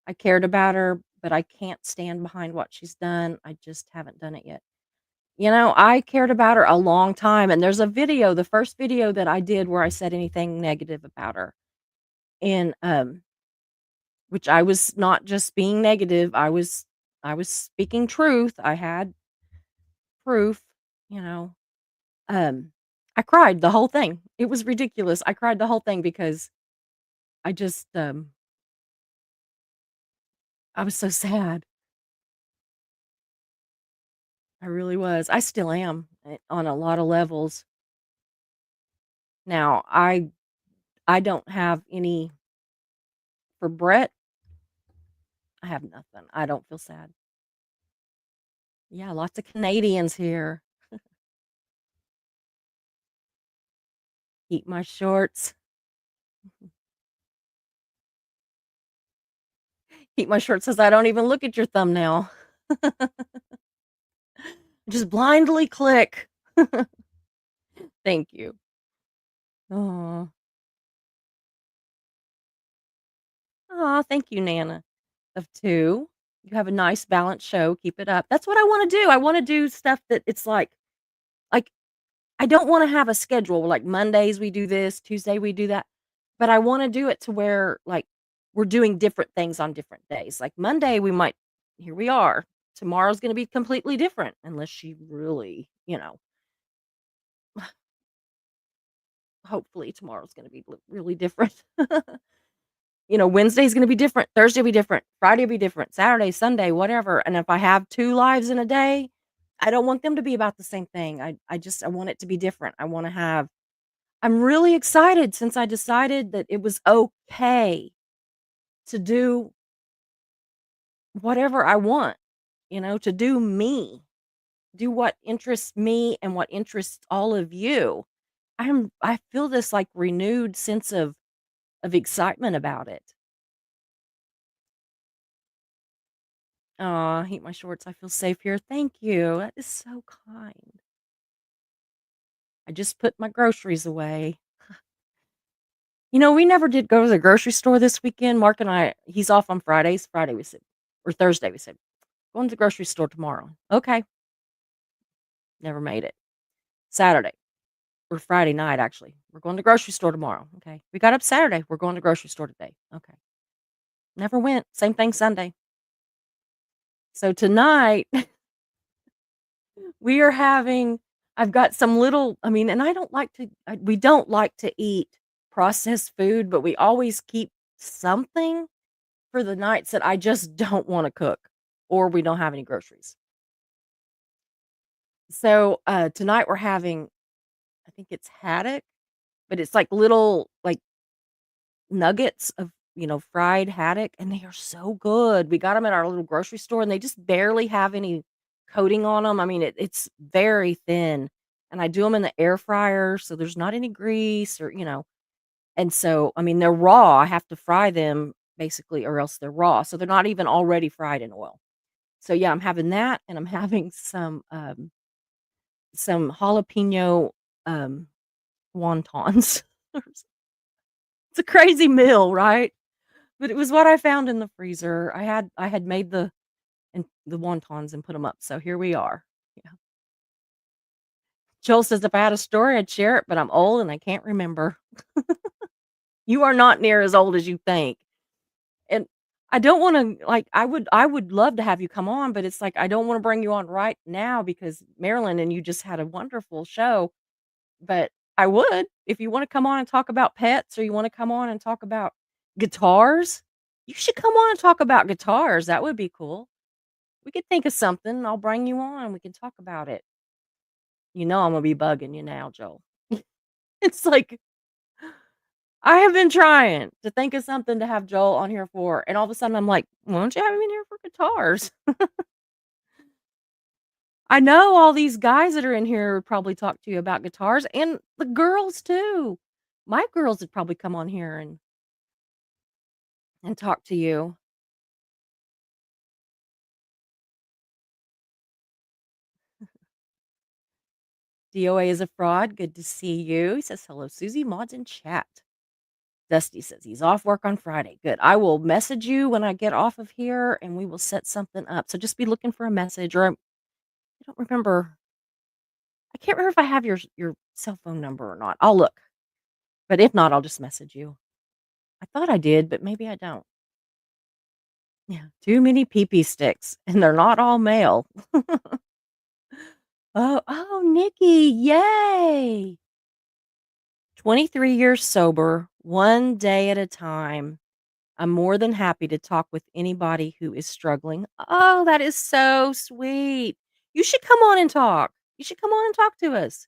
A: I cared about her, but I can't stand behind what she's done. I just haven't done it yet. You know, I cared about her a long time, and there's a video, the first video that I did where I said anything negative about her. And which I was not just being negative, I was speaking truth. I had proof, you know. Um I cried the whole thing. It was ridiculous. I cried the whole thing because I just I was so sad. I really was. I still am on a lot of levels. Now, I don't have any for Brett. I have nothing. I don't feel sad. Yeah, lots of Canadians here. Keep my shorts. Keep my shorts says I don't even look at your thumbnail. Just blindly click. Thank you. Oh, aw, thank you, Nana. Of 2. You have a nice balanced show. Keep it up. That's what I wanna do. I wanna do stuff that it's like, I don't wanna have a schedule, like, Mondays we do this, Tuesday we do that, but I wanna do it to where, like, we're doing different things on different days. Like, Monday, we might here we are. Tomorrow's gonna be completely different unless she really, hopefully tomorrow's gonna be really different. Wednesday's gonna be different, Thursday will be different, Friday will be different, Saturday, Sunday, whatever, and if I have 2 lives in a day, I don't want them to be about the same thing. I want it to be different. I'm really excited since I decided that it was okay to do whatever I want, to do me, do what interests me and what interests all of you. I feel this, like, renewed sense of excitement about it. Aw, I hate my shorts. I feel safe here. Thank you. That is so kind. I just put my groceries away. We never did go to the grocery store this weekend. Mark and I, he's off on Fridays. Friday we said, or Thursday we said, going to the grocery store tomorrow. Okay. Never made it. Saturday or Friday night, actually. We're going to the grocery store tomorrow. Okay. We got up Saturday. We're going to the grocery store today. Okay. Never went. Same thing Sunday. So tonight we are having I've got some little and I don't like to we don't like to eat processed food, but we always keep something for the nights that I just don't wanna cook or we don't have any groceries. So, tonight we're having I think it's haddock, but it's like little, like, nuggets of, fried haddock, and they are so good. We got them at our little grocery store, and they just barely have any coating on them. I mean, it's very thin, and I do them in the air fryer, so there's not any grease and so, they're raw. I have to fry them basically or else they're raw, so they're not even already fried in oil. So, yeah, I'm having that, and I'm having some jalapeno, um, wontons. It's a crazy meal, right? But it was what I found in the freezer. I had made the wontons and put them up, so here we are. Yeah. Joel says, "If I had a story, I'd share it, but I'm old and I can't remember." You are not near as old as you think. And I don't wanna like, I would love to have you come on, but it's like, I don't wanna bring you on right now because Marilyn and you just had a wonderful show, but I would. If you wanna come on and talk about pets or you wanna come on and talk about guitars, you should come on and talk about guitars, that would be cool. We could think of something, I'll bring you on, we can talk about it. You know I'm gonna be bugging you now, Joel. It's like, I have been trying to think of something to have Joel on here for, and all of a sudden I'm like, "Why don't you have him in here for guitars?" I know all these guys that are in here would probably talk to you about guitars, and the girls too. My girls would probably come on here and talk to you. DOA is a fraud, good to see you. He says, "Hello, Susie, mods in chat." Dusty says he's off work on Friday. Good. I will message you when I get off of here and we will set something up. So just be looking for a message or I don't remember. I can't remember if I have your cell phone number or not. I'll look. But if not, I'll just message you. I thought I did, but maybe I don't. Yeah. Too many pee sticks and they're not all male. Oh, Nikki. Yay. 23 years sober, one day at a time. I'm more than happy to talk with anybody who is struggling. Oh, that is so sweet. You should come on and talk. You should come on and talk to us.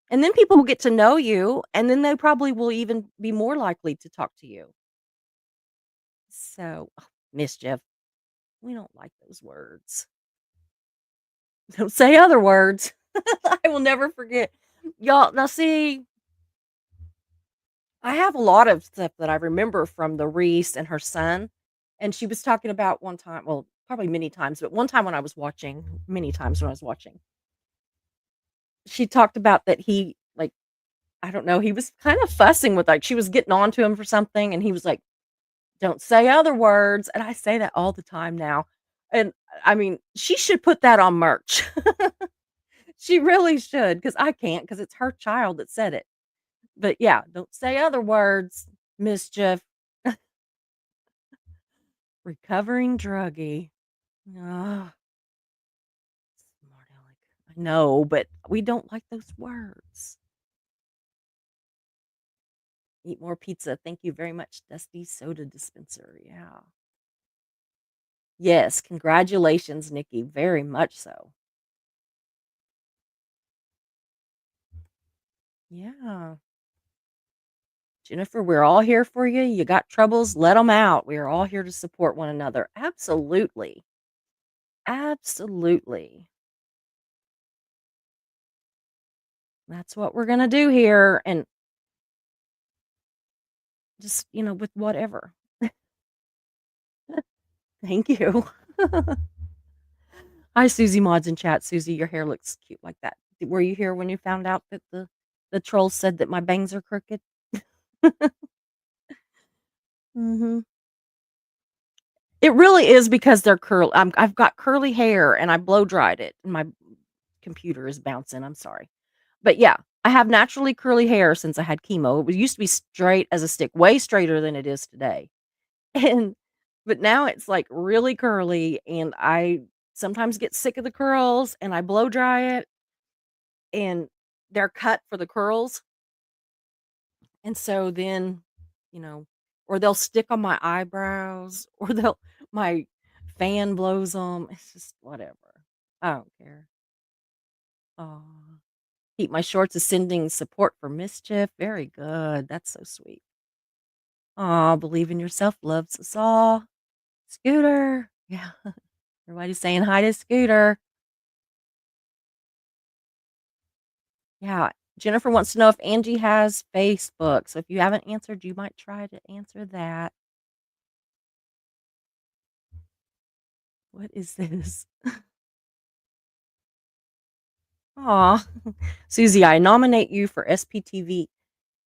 A: And then people will get to know you, and then they probably will even be more likely to talk to you. So, mischief. We don't like those words. Don't say other words. I will never forget. Y'all, now see, I have a lot of stuff that I remember from the Reese and her son, and she was talking about one time well, probably many times, but one time when I was watching many times when I was watching, she talked about that he, like, I don't know, he was kind of fussing with, like she was getting on to him for something, and he was like, "Don't say other words," and I say that all the time now, and, I mean, she should put that on merch. She really should, because I can't, because it's her child that said it. But, yeah, "Don't say other words, mischief." Recovering druggie. Ugh, smart aleck. I know, but we don't like those words. Eat more pizza. Thank you very much, Dusty Soda Dispenser. Yeah. Yes, congratulations, Nikki. Very much so. Yeah. Jennifer, we're all here for you. You got troubles, let them out. We are all here to support one another. Absolutely. Absolutely. That's what we're going to do here. And just, with whatever. Thank you. Hi, Susie Mods in chat. Susie, your hair looks cute like that. Were you here when you found out that the troll said that my bangs are crooked? Mhm. It really is because they're curly. I've got curly hair and I blow dried it. And my computer is bouncing. I'm sorry. But yeah, I have naturally curly hair since I had chemo. It used to be straight as a stick, way straighter than it is today. And but now it's like really curly and I sometimes get sick of the curls and I blow dry it and they're cut for the curls. And so then, you know, or they'll stick on my eyebrows or my fan blows them. It's just whatever. I don't care. Oh, keep my shorts is sending support for mischief. Very good. That's so sweet. Oh, believe in yourself. Loves us all. Scooter. Yeah. Everybody's saying hi to Scooter. Yeah. Jennifer wants to know if Angie has Facebook. So if you haven't answered, you might try to answer that. What is this? Aw. Susie, I nominate you for SPTV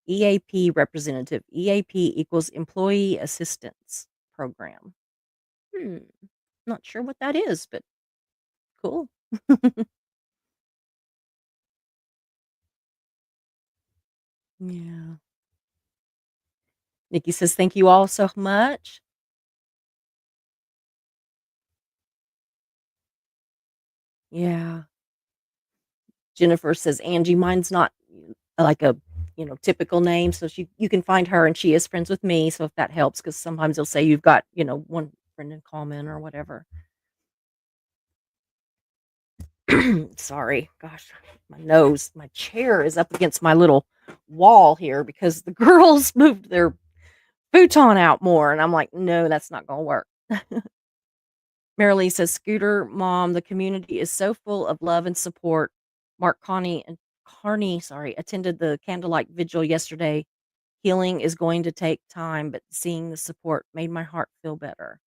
A: EAP representative. EAP equals Employee Assistance Program. Hmm. Not sure what that is, but cool. Yeah. Nikki says, "Thank you all so much." Yeah. Jennifer says, "Angie, mine's not like a, typical name, so you can find her and she is friends with me, so if that helps, because sometimes they'll say you've got, one friend in common or whatever." Sorry. Gosh, my chair is up against my little wall here because the girls moved their futon out more, and I'm like, "No, that's not gonna work." Marilee says, "Scooter mom, the community is so full of love and support. Mark Carney, sorry, attended the candlelight vigil yesterday. Healing is going to take time, but seeing the support made my heart feel better."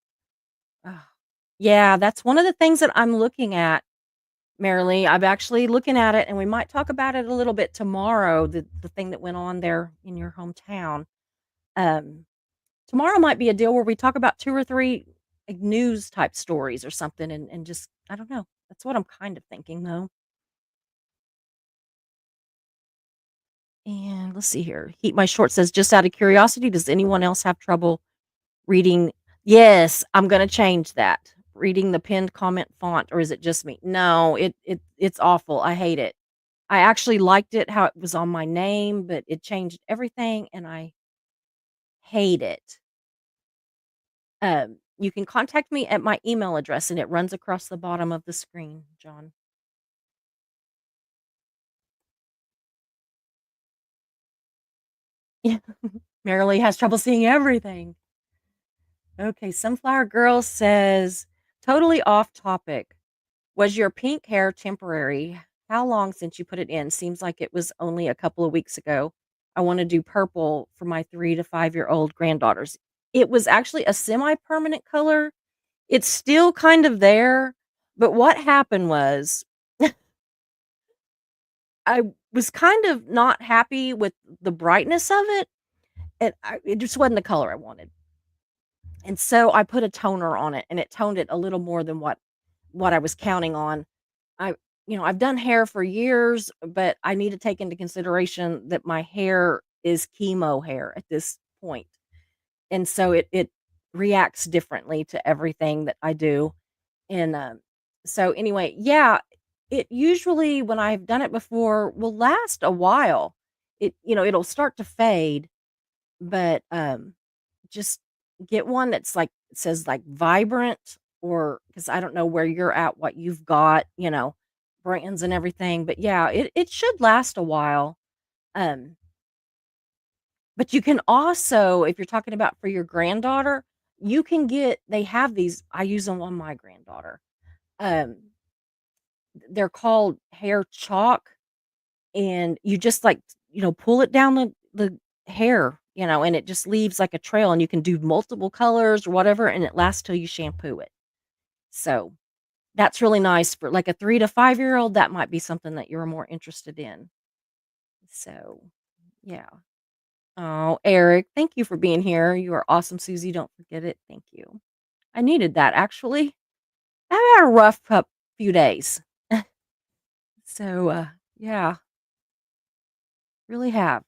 A: Ah, yeah, that's one of the things that I'm looking at, Marilee. I'm actually looking at it, and we might talk about it a little bit tomorrow. The thing that went on there in your hometown. Um, Tomorrow might be a deal where we talk about 2 or 3, like, news type stories or something and just I don't know. That's what I'm kind of thinking, though. And let's see here. Heat My Short says, "Just out of curiosity, does anyone else have trouble reading?" Yes, I'm gonna change that. Reading the pinned comment font, or is it just me? No, it's awful. I hate it. I actually liked it how it was on my name, but it changed everything, and I hate it. You can contact me at my email address, and it runs across the bottom of the screen, John. Yeah. Marilee has trouble seeing everything. Okay, Sunflower Girl says, "Totally off topic. Was your pink hair temporary? How long since you put it in? Seems like it was only a couple of weeks ago. I want to do purple for my 3 to 5-year-old granddaughters." It was actually a semi-permanent color. It's still kind of there, but what happened was I was kind of not happy with the brightness of it, and it just wasn't the color I wanted. And so I put a toner on it, and it toned it a little more than what I was counting on. I I've done hair for years, but I need to take into consideration that my hair is chemo hair at this point. And so it reacts differently to everything that I do. And so anyway, yeah, it usually when I've done it before will last a while. It'll start to fade, but just get one that's like says like vibrant, or because I don't know where you're at, what you've got, brands and everything. But yeah, it should last a while. Um, but you can also, if you're talking about for your granddaughter, you can get they have these, I use them on my granddaughter. Um, they're called hair chalk, and you just like, pull it down the hair, and it just leaves like a trail, and you can do multiple colors or whatever, and it lasts till you shampoo it. So, that's really nice for like a 3 to 5-year-old. That might be something that you're more interested in. So, yeah. Oh, Eric, thank you for being here. You are awesome, Susie. Don't forget it. Thank you. I needed that actually. I've had a rough few days. So, yeah, really have.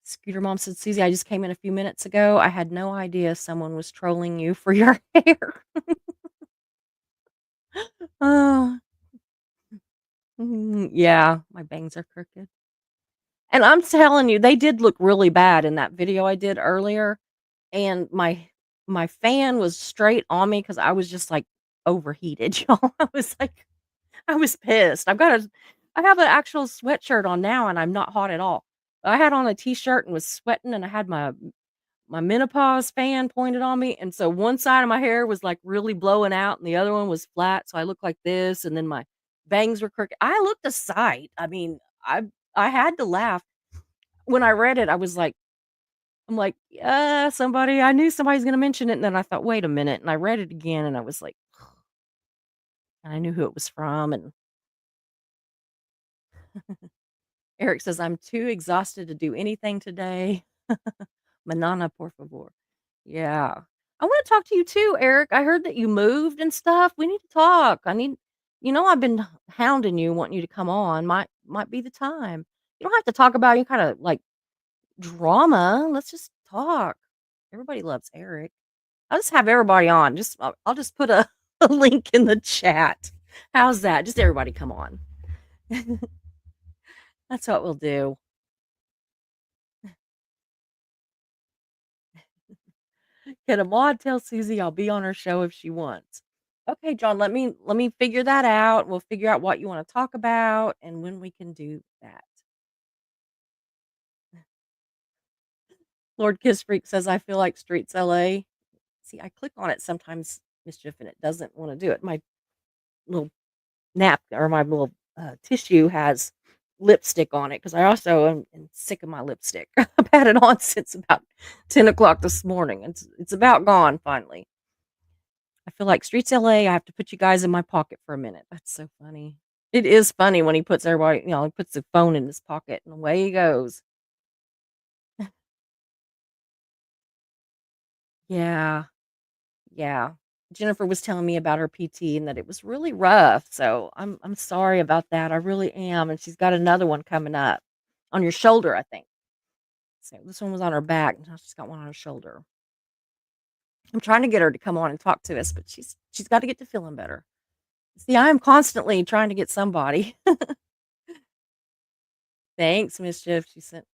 A: Scooter Mom said, "Susie, I just came in a few minutes ago. I had no idea someone was trolling you for your hair." Oh, yeah, my bangs are crooked. And I'm telling you, they did look really bad in that video I did earlier, and my fan was straight on me because I was just, like, overheated, y'all. I was pissed. I have an actual sweatshirt on now, and I'm not hot at all. I had on a t-shirt and was sweating, and I had my menopause fan pointed on me, and so one side of my hair was, like, really blowing out, and the other one was flat, so I looked like this, and then my bangs were crooked. I looked a sight. I mean, I had to laugh. When I read it, I'm like, somebody I knew somebody's gonna mention it," and then I thought, "Wait a minute," and I read it again, and I was like, and I knew who it was from, and Eric says, "I'm too exhausted to do anything today." Manana, por favor. Yeah. I wanna talk to you too, Eric. I heard that you moved and stuff. We need to talk. I've been hounding you, wanting you to come on. Might be the time. You don't have to talk about any kinda, like, drama. Let's just talk. Everybody loves Eric. I'll just have everybody on. I'll just put a a link in the chat. How's that? Just everybody come on. That's what we'll do. Can a mod tell Susie I'll be on her show if she wants? Okay, John, let me figure that out. We'll figure out what you wanna talk about and when we can do that. Lord Kiss Freak says, "I feel like Streets LA." See, I click on it sometimes, Mischief, and it doesn't wanna do it. My little my little, tissue has lipstick on it because I also am sick of my lipstick. I've had it on since about 10 o'clock this morning. It's about gone finally. I feel like Streets LA, I have to put you guys in my pocket for a minute. That's so funny. It is funny when he puts everybody, he puts the phone in his pocket and away he goes. Yeah, yeah. Jennifer was telling me about her PT and that it was really rough. So I'm sorry about that. I really am. And she's got another one coming up on your shoulder, I think. So this one was on her back. Now she's got one on her shoulder. I'm trying to get her to come on and talk to us, but she's got to get to feeling better. See, I am constantly trying to get somebody. Thanks, Mischief. She sent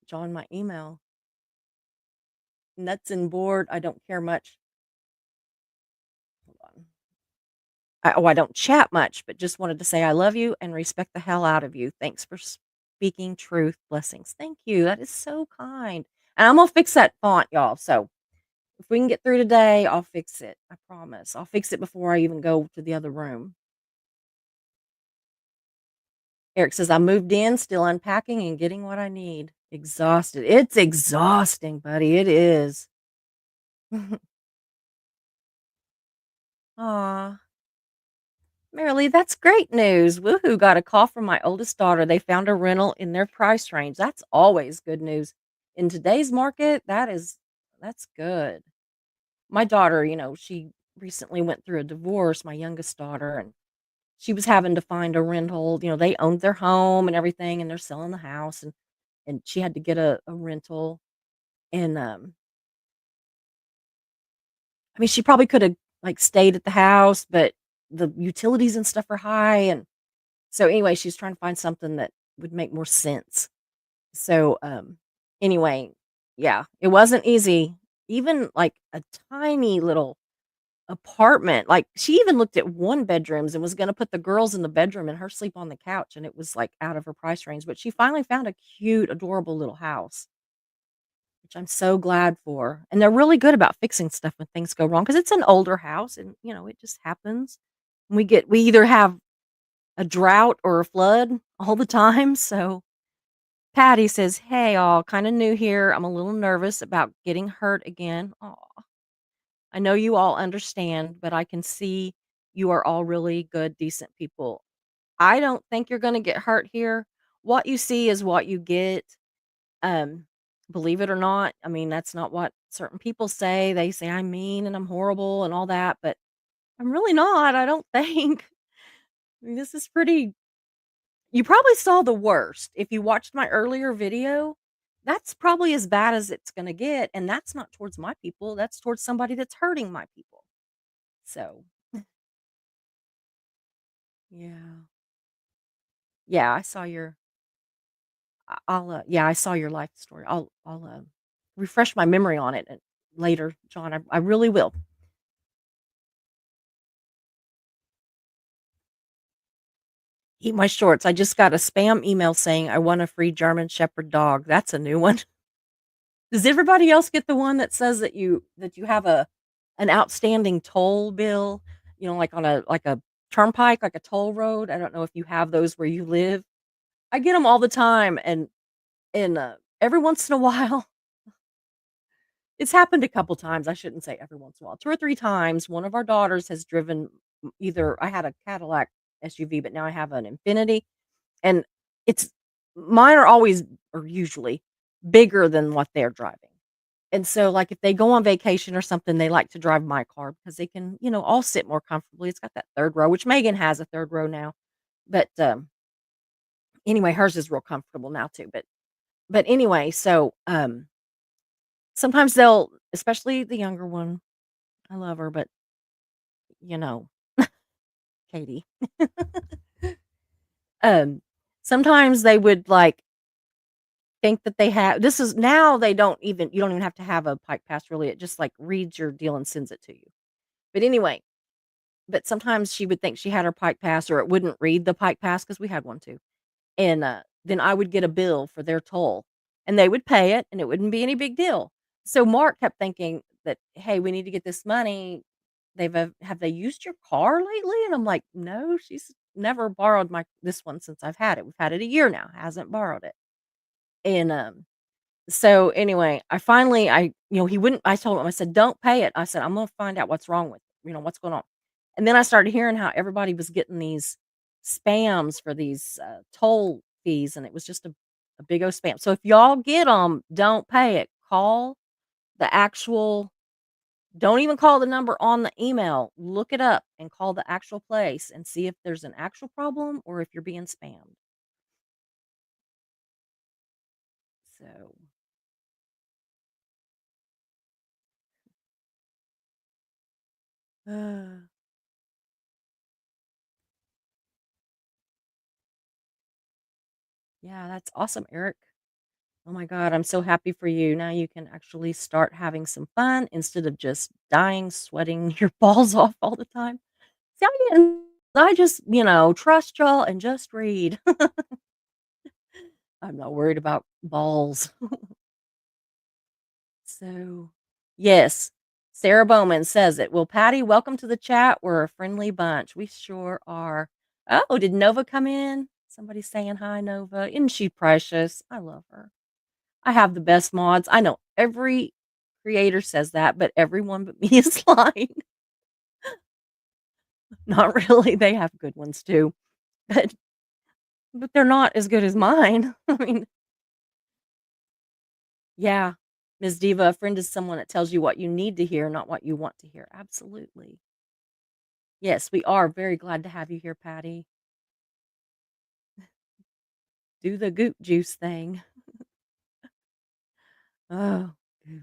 A: John my email. Nuts and bored. I don't care much. Hold on. I don't chat much, but just wanted to say I love you and respect the hell out of you. Thanks for speaking truth. Blessings. Thank you. That is so kind. And I'm gonna fix that font, y'all. So if we can get through today, I'll fix it. I promise. I'll fix it before I even go to the other room. Eric says I moved in, still unpacking and getting what I need. Exhausted. It's exhausting, buddy. It is. Aw. Marilee, that's great news. Woohoo, got a call from my oldest daughter. They found a rental in their price range. That's always good news. In today's market, that's good. My daughter, she recently went through a divorce, my youngest daughter, and she was having to find a rental. They owned their home and everything, and they're selling the house, and she had to get a rental. And I mean, she probably could have like stayed at the house, but the utilities and stuff are high, and so, anyway, she's trying to find something that would make more sense. So, anyway, yeah, it wasn't easy. Even, like, a tiny little apartment, like, she even looked at 1 bedrooms and was gonna put the girls in the bedroom and her sleep on the couch, and it was, like, out of her price range, but she finally found a cute, adorable little house, which I'm so glad for, and they're really good about fixing stuff when things go wrong because it's an older house and, it just happens. We either have a drought or a flood all the time. So Patty says, "Hey, all kind of new here. I'm a little nervous about getting hurt again. Aw, I know you all understand, but I can see you are all really good, decent people. I don't think you're going to get hurt here. What you see is what you get. Um, believe it or not, I mean, that's not what certain people say. They say I'm mean and I'm horrible and all that, but I'm really not. I don't think. I mean, this is pretty. You probably saw the worst. If you watched my earlier video, that's probably as bad as it's gonna get, and that's not towards my people, that's towards somebody that's hurting my people. So, yeah. Yeah, I saw your I'll, yeah, I saw your life story. I'll refresh my memory on it, later, John, I really will. Eat my shorts. I just got a spam email saying I want a free German Shepherd dog. That's a new one. Does everybody else get the one that says that you have an outstanding toll bill, like on a turnpike, like a toll road? I don't know if you have those where you live. I get them all the time, and every once in a while, it's happened a couple times. I shouldn't say every once in a while. 2 or 3 times, one of our daughters has driven either I had a Cadillac SUV, but now I have an Infinity, and it's mine are always or usually bigger than what they're driving. And so, like, if they go on vacation or something, they like to drive my car because they can, all sit more comfortably. It's got that 3rd row, which Megan has a 3rd row now. But, anyway, hers is real comfortable now too. But anyway, so, sometimes they'll especially the younger one, I love her, but, you know, Katie, um, sometimes they would, like, think that they have this is now they don't even you don't even have to have a Pike Pass really, it just, like, reads your deal and sends it to you. But anyway, but sometimes she would think she had her Pike Pass or it wouldn't read the Pike Pass because we had one too, and, then I would get a bill for their toll, and they would pay it, and it wouldn't be any big deal. So Mark kept thinking that, "Hey, we need to get this money. Have they used your car lately?" And I'm like, "No, she's never borrowed my this one since I've had it. We've had it a year now, hasn't borrowed it." And, so anyway, he wouldn't I told him, I said, "Don't pay it." I said, "I'm gonna find out what's wrong with it, what's going on." And then I started hearing how everybody was getting these spams for these, toll fees, and it was just a big old spam. So if y'all get them, 'em, don't pay it. Call the actual don't even call the number on the email. Look it up and call the actual place and see if there's an actual problem or if you're being spammed. So yeah, that's awesome, Eric. Oh my god, I'm so happy for you. Now you can actually start having some fun instead of just dying, sweating your balls off all the time. See, I just, trust y'all and just read. I'm not worried about balls. So, yes, Sarah Bowman says it. Well, Patty, welcome to the chat. We're a friendly bunch. We sure are. Oh, did Nova come in? Somebody's saying hi, Nova. Isn't she precious? I love her. I have the best mods. I know every creator says that, but everyone but me is lying. Not really. They have good ones too, but they're not as good as mine. I mean, yeah. Ms. Diva, a friend is someone that tells you what you need to hear, not what you want to hear. Absolutely. Yes, we are very glad to have you here, Patty. Do the goop juice thing. Oh, goop.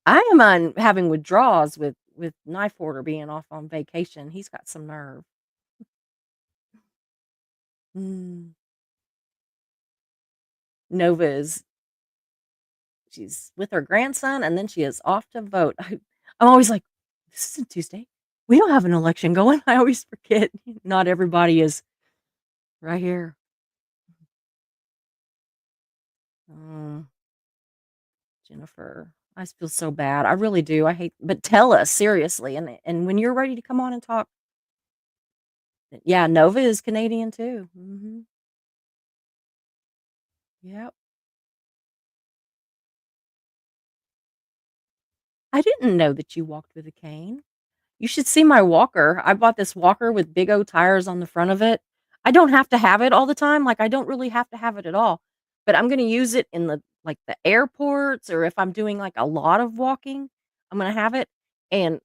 A: I am on having withdrawals with Knife Order being off on vacation. He's got some nerve. Mm. Nova is she's with her grandson, and then she is off to vote. I'm always like, "This isn't Tuesday. We don't have an election going." I always forget. Not everybody is right here. Mm, Jennifer, I feel so bad. I really do. I hate but tell us seriously, and when you're ready to come on and talk. Yeah, Nova is Canadian too. Mhm. Yep. I didn't know that you walked with a cane. You should see my walker. I bought this walker with big old tires on the front of it. I don't have to have it all the time, like, I don't really have to have it at all, but I'm gonna use it in the airports or if I'm doing, like, a lot of walking, I'm gonna have it, and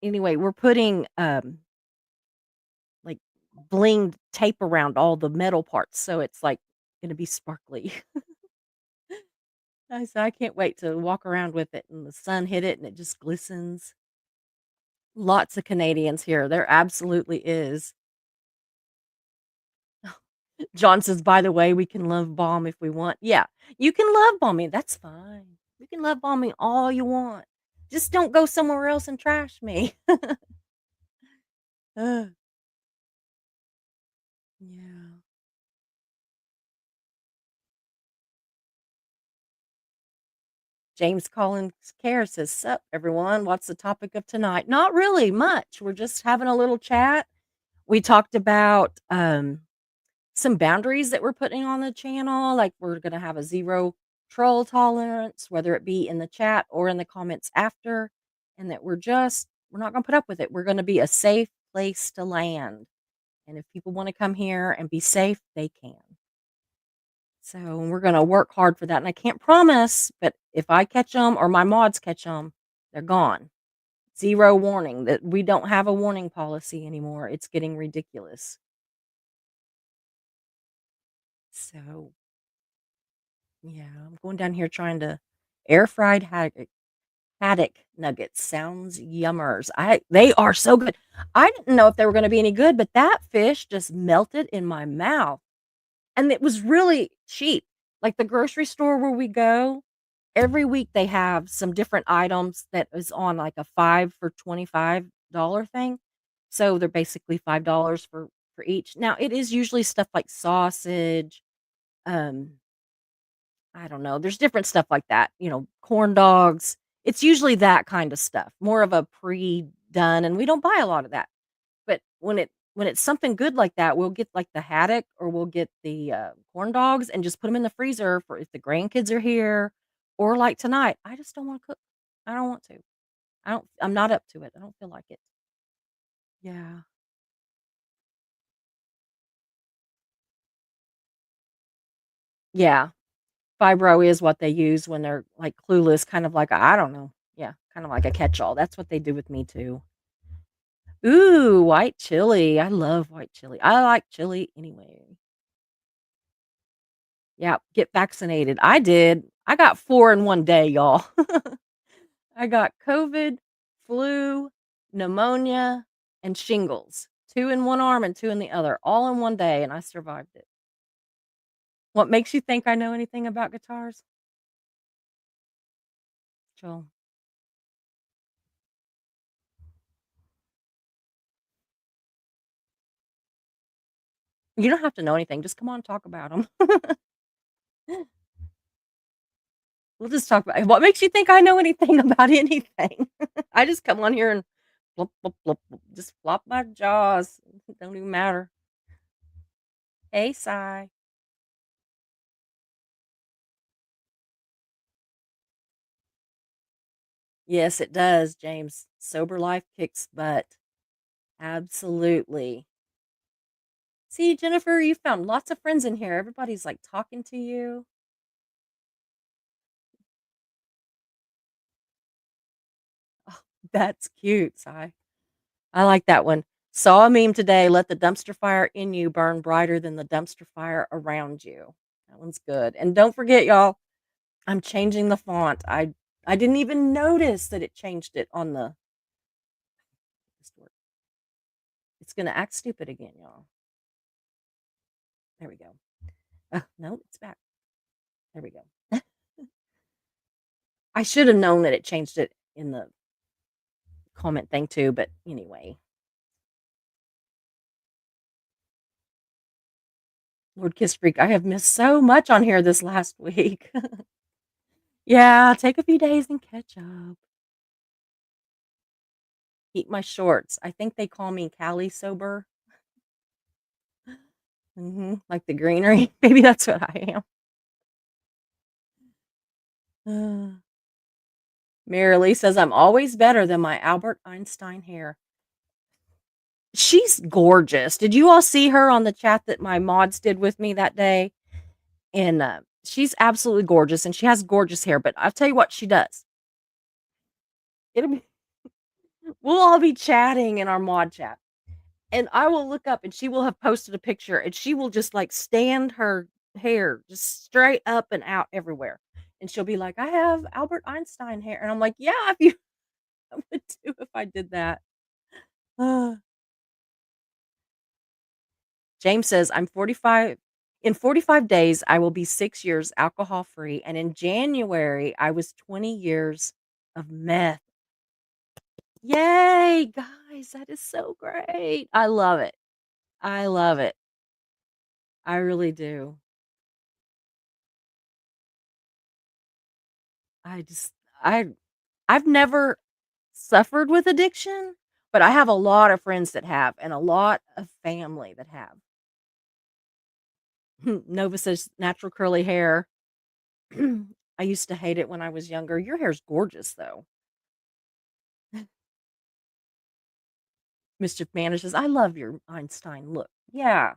A: anyway, we're putting, like, blinged tape around all the metal parts, so it's, like, gonna be sparkly. I said, "I can't wait to walk around with it and the sun hit it and it just glistens." Lots of Canadians here, there absolutely is. John says, "By the way, we can love bomb if we want." Yeah, you can love bomb me, that's fine. You can love bomb me all you want. Just don't go somewhere else and trash me. Ugh, yeah. James Collins Care says, "Sup, everyone. What's the topic of tonight?" Not really much. We're just having a little chat. We talked about, some boundaries that we're putting on the channel, like we're gonna have a 0 troll tolerance, whether it be in the chat or in the comments after, and that we're just we're not gonna put up with it. We're gonna be a safe place to land, and if people wanna come here and be safe, they can. So, we're gonna work hard for that, and I can't promise, but if I catch them or my mods catch them, 'em, they're gone. 0 warning, that we don't have a warning policy anymore. It's getting ridiculous. So, yeah, I'm going down here trying to air fried haddock nuggets. Sounds yummers. They are so good. I didn't know if they were gonna be any good, but that fish just melted in my mouth, and it was really cheap. Like, the grocery store where we go, every week they have some different items that is on, like, a 5 for $25 thing. So, they're basically $5 for each. Now, it is usually stuff like sausage, um, I don't know, there's different stuff like that, corn dogs. It's usually that kind of stuff, more of a pre-done, and we don't buy a lot of that. But when it's something good like that, we'll get, like, the haddock or we'll get the, corn dogs and just put them in the freezer for if the grandkids are here, or like tonight, I just don't wanna cook. I don't want to. I'm not up to it. I don't feel like it. Yeah. Yeah. Fibro is what they use when they're, like, clueless, kind of like I don't know. Yeah, kind of like a catch-all. That's what they do with me too. Ooh, white chili. I love white chili. I like chili anyway. Yeah, get vaccinated. I did. I got 4 in 1 day, y'all. I got COVID, flu, pneumonia, and shingles. 2 in one arm and 2 in the other, all in 1 day, and I survived it. What makes you think I know anything about guitars? Joel? You don't have to know anything, just come on and talk about them. We'll just talk about what makes you think I know anything about anything? I just come on here and blop, blop, blop, blop, just flop my jaws. Don't even matter. Hey, sigh. Yes, it does, James. Sober life kicks butt. Absolutely. See, Jennifer, you found lots of friends in here. Everybody's like talking to you. Oh, that's cute, Sigh. I like that one. Saw a meme today. Let the dumpster fire in you burn brighter than the dumpster fire around you. That one's good. And don't forget, y'all, I'm changing the font. I didn't even notice that it changed it on the. It's gonna act stupid again, y'all. There we go. No, it's back. There we go. I should have known that it changed it in the comment thing too, but anyway. Lord Kiss Freak, I have missed so much on here this last week. Yeah, take a few days and catch up. Keep my shorts. I think they call me Cali sober. Like the greenery. Maybe that's what I am. Marilee says I'm always better than my Albert Einstein hair. She's gorgeous. Did you all see her on the chat that my mods did with me that day? And she's absolutely gorgeous, and she has gorgeous hair. But I'll tell you what she does. It'll be we'll all be chatting in our mod chat, and I will look up, and she will have posted a picture, and she will just like stand her hair just straight up and out everywhere, and she'll be like, "I have Albert Einstein hair," and I'm like, "Yeah, if you I would too if I did that." James says, "I'm 45. In 45 days, I will be 6 years alcohol free, and in January, I was 20 years of meth." Yay, guys, that is so great. I love it. I love it. I really do. I just I I've never suffered with addiction, but I have a lot of friends that have and a lot of family that have. Nova says natural curly hair. I used to hate it when I was younger. Your hair's gorgeous though. Mischief Manor says, "I love your Einstein look." Yeah,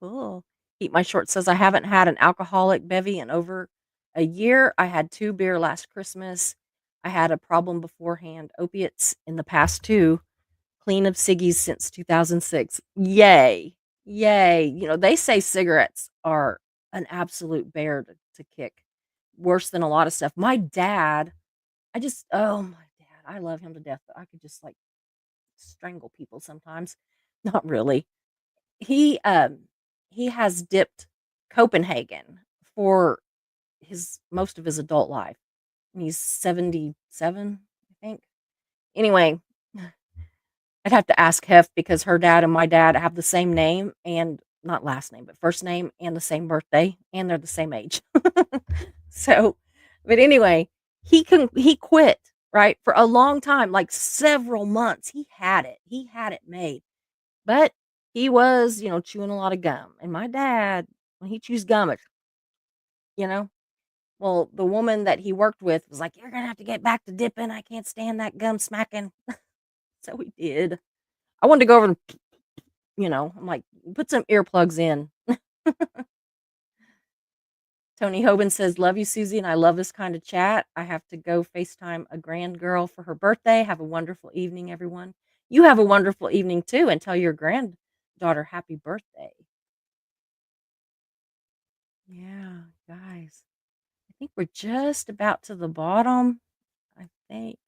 A: cool. Eat My Short says, "I haven't had an alcoholic bevy in over a year. I had 2 beer last Christmas. I had a problem beforehand. Opiates in the past too. Clean of ciggies since 2006." Yay. Yay. They say cigarettes are an absolute bear to kick, worse than a lot of stuff. My dad, my dad, I love him to death, but I could just, like, strangle people sometimes. Not really. He, um, he has dipped Copenhagen for his most of his adult life, and he's 77, I think. Anyway, I'd have to ask Hef because her dad and my dad have the same name and not last name, but first name and the same birthday, and they're the same age. So, but anyway, he quit, right, for a long time, like several months. He had it. He had it made. But he was, chewing a lot of gum. And my dad, when he chews gum, you know, well, the woman that he worked with was like, "You're gonna have to get back to dipping. I can't stand that gum smacking." So we did. I wanted to go over and I'm like, "Put some earplugs in." Tony Hoban says, "Love you, Susie, and I love this kind of chat. I have to go FaceTime a grand girl for her birthday. Have a wonderful evening, everyone." You have a wonderful evening too, and tell your granddaughter happy birthday. Yeah, guys. I think we're just about to the bottom. I think.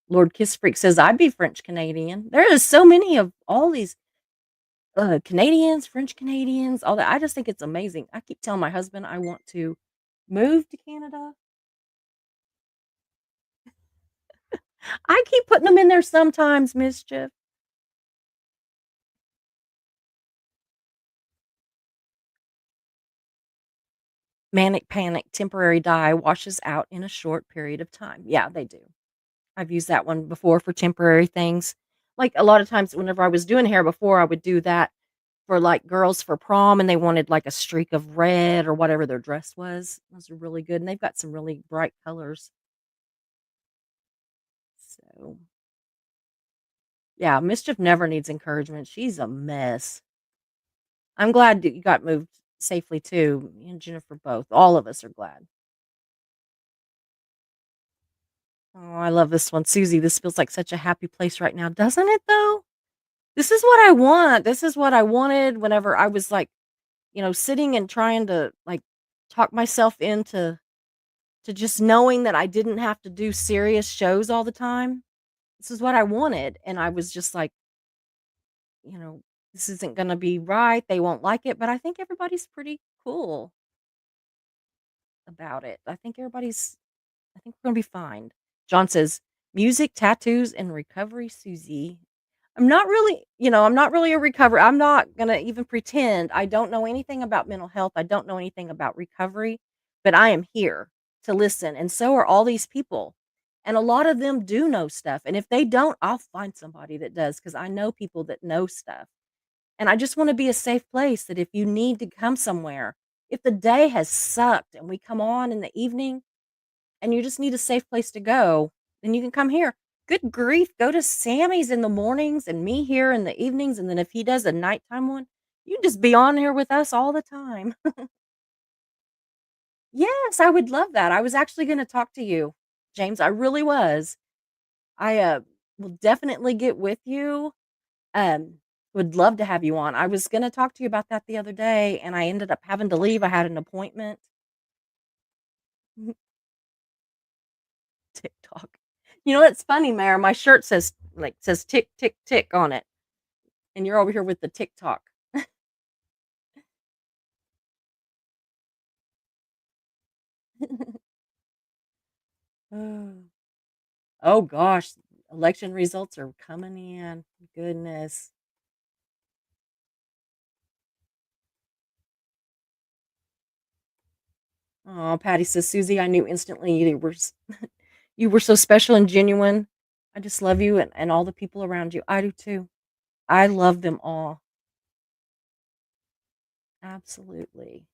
A: Lord Kiss Freak says, "I'd be French Canadian." There is so many of all these Canadians, French Canadians, all that. I just think it's amazing. I keep telling my husband I want to move to Canada. I keep putting them in there sometimes, Mischief. Manic panic, temporary dye washes out in a short period of time. Yeah, they do. I've used that one before for temporary things. Like a lot of times, whenever I was doing hair before, I would do that for like girls for prom and they wanted like a streak of red or whatever their dress was. Those are really good. And they've got some really bright colors. So, yeah, Mischief never needs encouragement. She's a mess. I'm glad that you got moved safely too. Me and Jennifer both. All of us are glad. Oh, I love this one. Susie, this feels like such a happy place right now, doesn't it though? This is what I want. This is what I wanted whenever I was like, sitting and trying to like talk myself into to just knowing that I didn't have to do serious shows all the time. This is what I wanted. And I was just like, you know, this isn't going to be right. They won't like it. But I think everybody's pretty cool about it. I think we're going to be fine. John says, "Music, tattoos, and recovery, Susie." I'm not really a recovery. I'm not going to even pretend I don't know anything about mental health. I don't know anything about recovery, but I am here to listen. And so are all these people. And a lot of them do know stuff. And if they don't, I'll find somebody that does because I know people that know stuff. And I just want to be a safe place that if you need to come somewhere, if the day has sucked and we come on in the evening and you just need a safe place to go, then you can come here. Good grief, go to Sammy's in the mornings and me here in the evenings, and then if he does a nighttime one, you just be on here with us all the time. Yes, I would love that. I was actually gonna talk to you, James, I really was. I, will definitely get with you, um, would love to have you on. I was gonna talk to you about that the other day, and I ended up having to leave, I had an appointment. TikTok. You know what's funny, Mayor? My shirt says tick, tick, tick on it, and you're over here with the TikTok. Oh. Oh gosh, election results are coming in. Goodness. Oh, Patty says, "Susie, I knew instantly you were so special and genuine. I just love you and all the people around you. I do too. I love them all. Absolutely."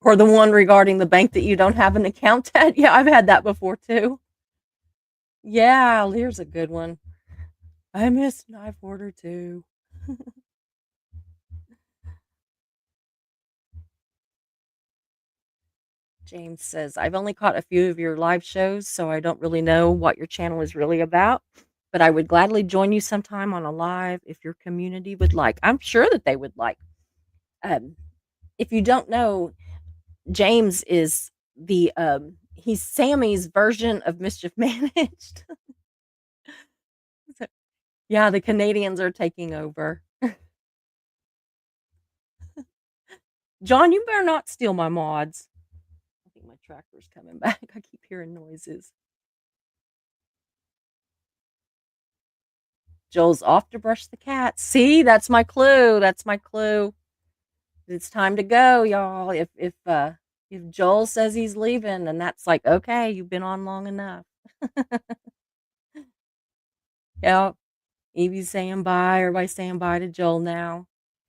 A: Or the one regarding the bank that you don't have an account at. Yeah, I've had that before too. Yeah, here's a good one. I miss knife order too. James says, I've only caught a few of your live shows, so I don't really know what your channel is really about, but I would gladly join you sometime on a live if your community would like. I'm sure that they would like. Um, if you don't know, James is he's Sammy's version of Mischief Managed. So, yeah, the Canadians are taking over. John, you better not steal my mods. I think my tractor's coming back. I keep hearing noises. Joel's off to brush the cat. See, that's my clue. That's my clue. It's time to go, y'all. If Joel says he's leaving, then that's like, okay, you've been on long enough. Yep. Evie's saying bye. Everybody's saying bye to Joel now.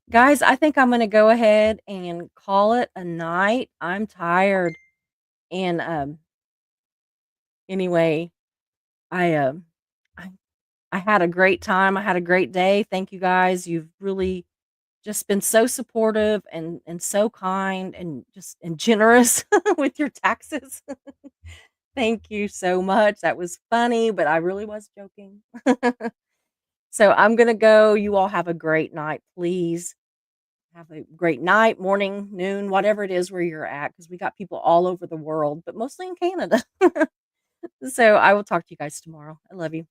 A: Guys, I think I'm gonna go ahead and call it a night. I'm tired. And anyway, I I I had a great time. I had a great day. Thank you guys. You've really just been so supportive and so kind and just and generous with your taxes. Thank you so much. That was funny, but I really was joking. So I'm gonna go. You all have a great night, please. Have a great night, morning, noon, whatever it is where you're at, because we got people all over the world, but mostly in Canada. So I will talk to you guys tomorrow. I love you.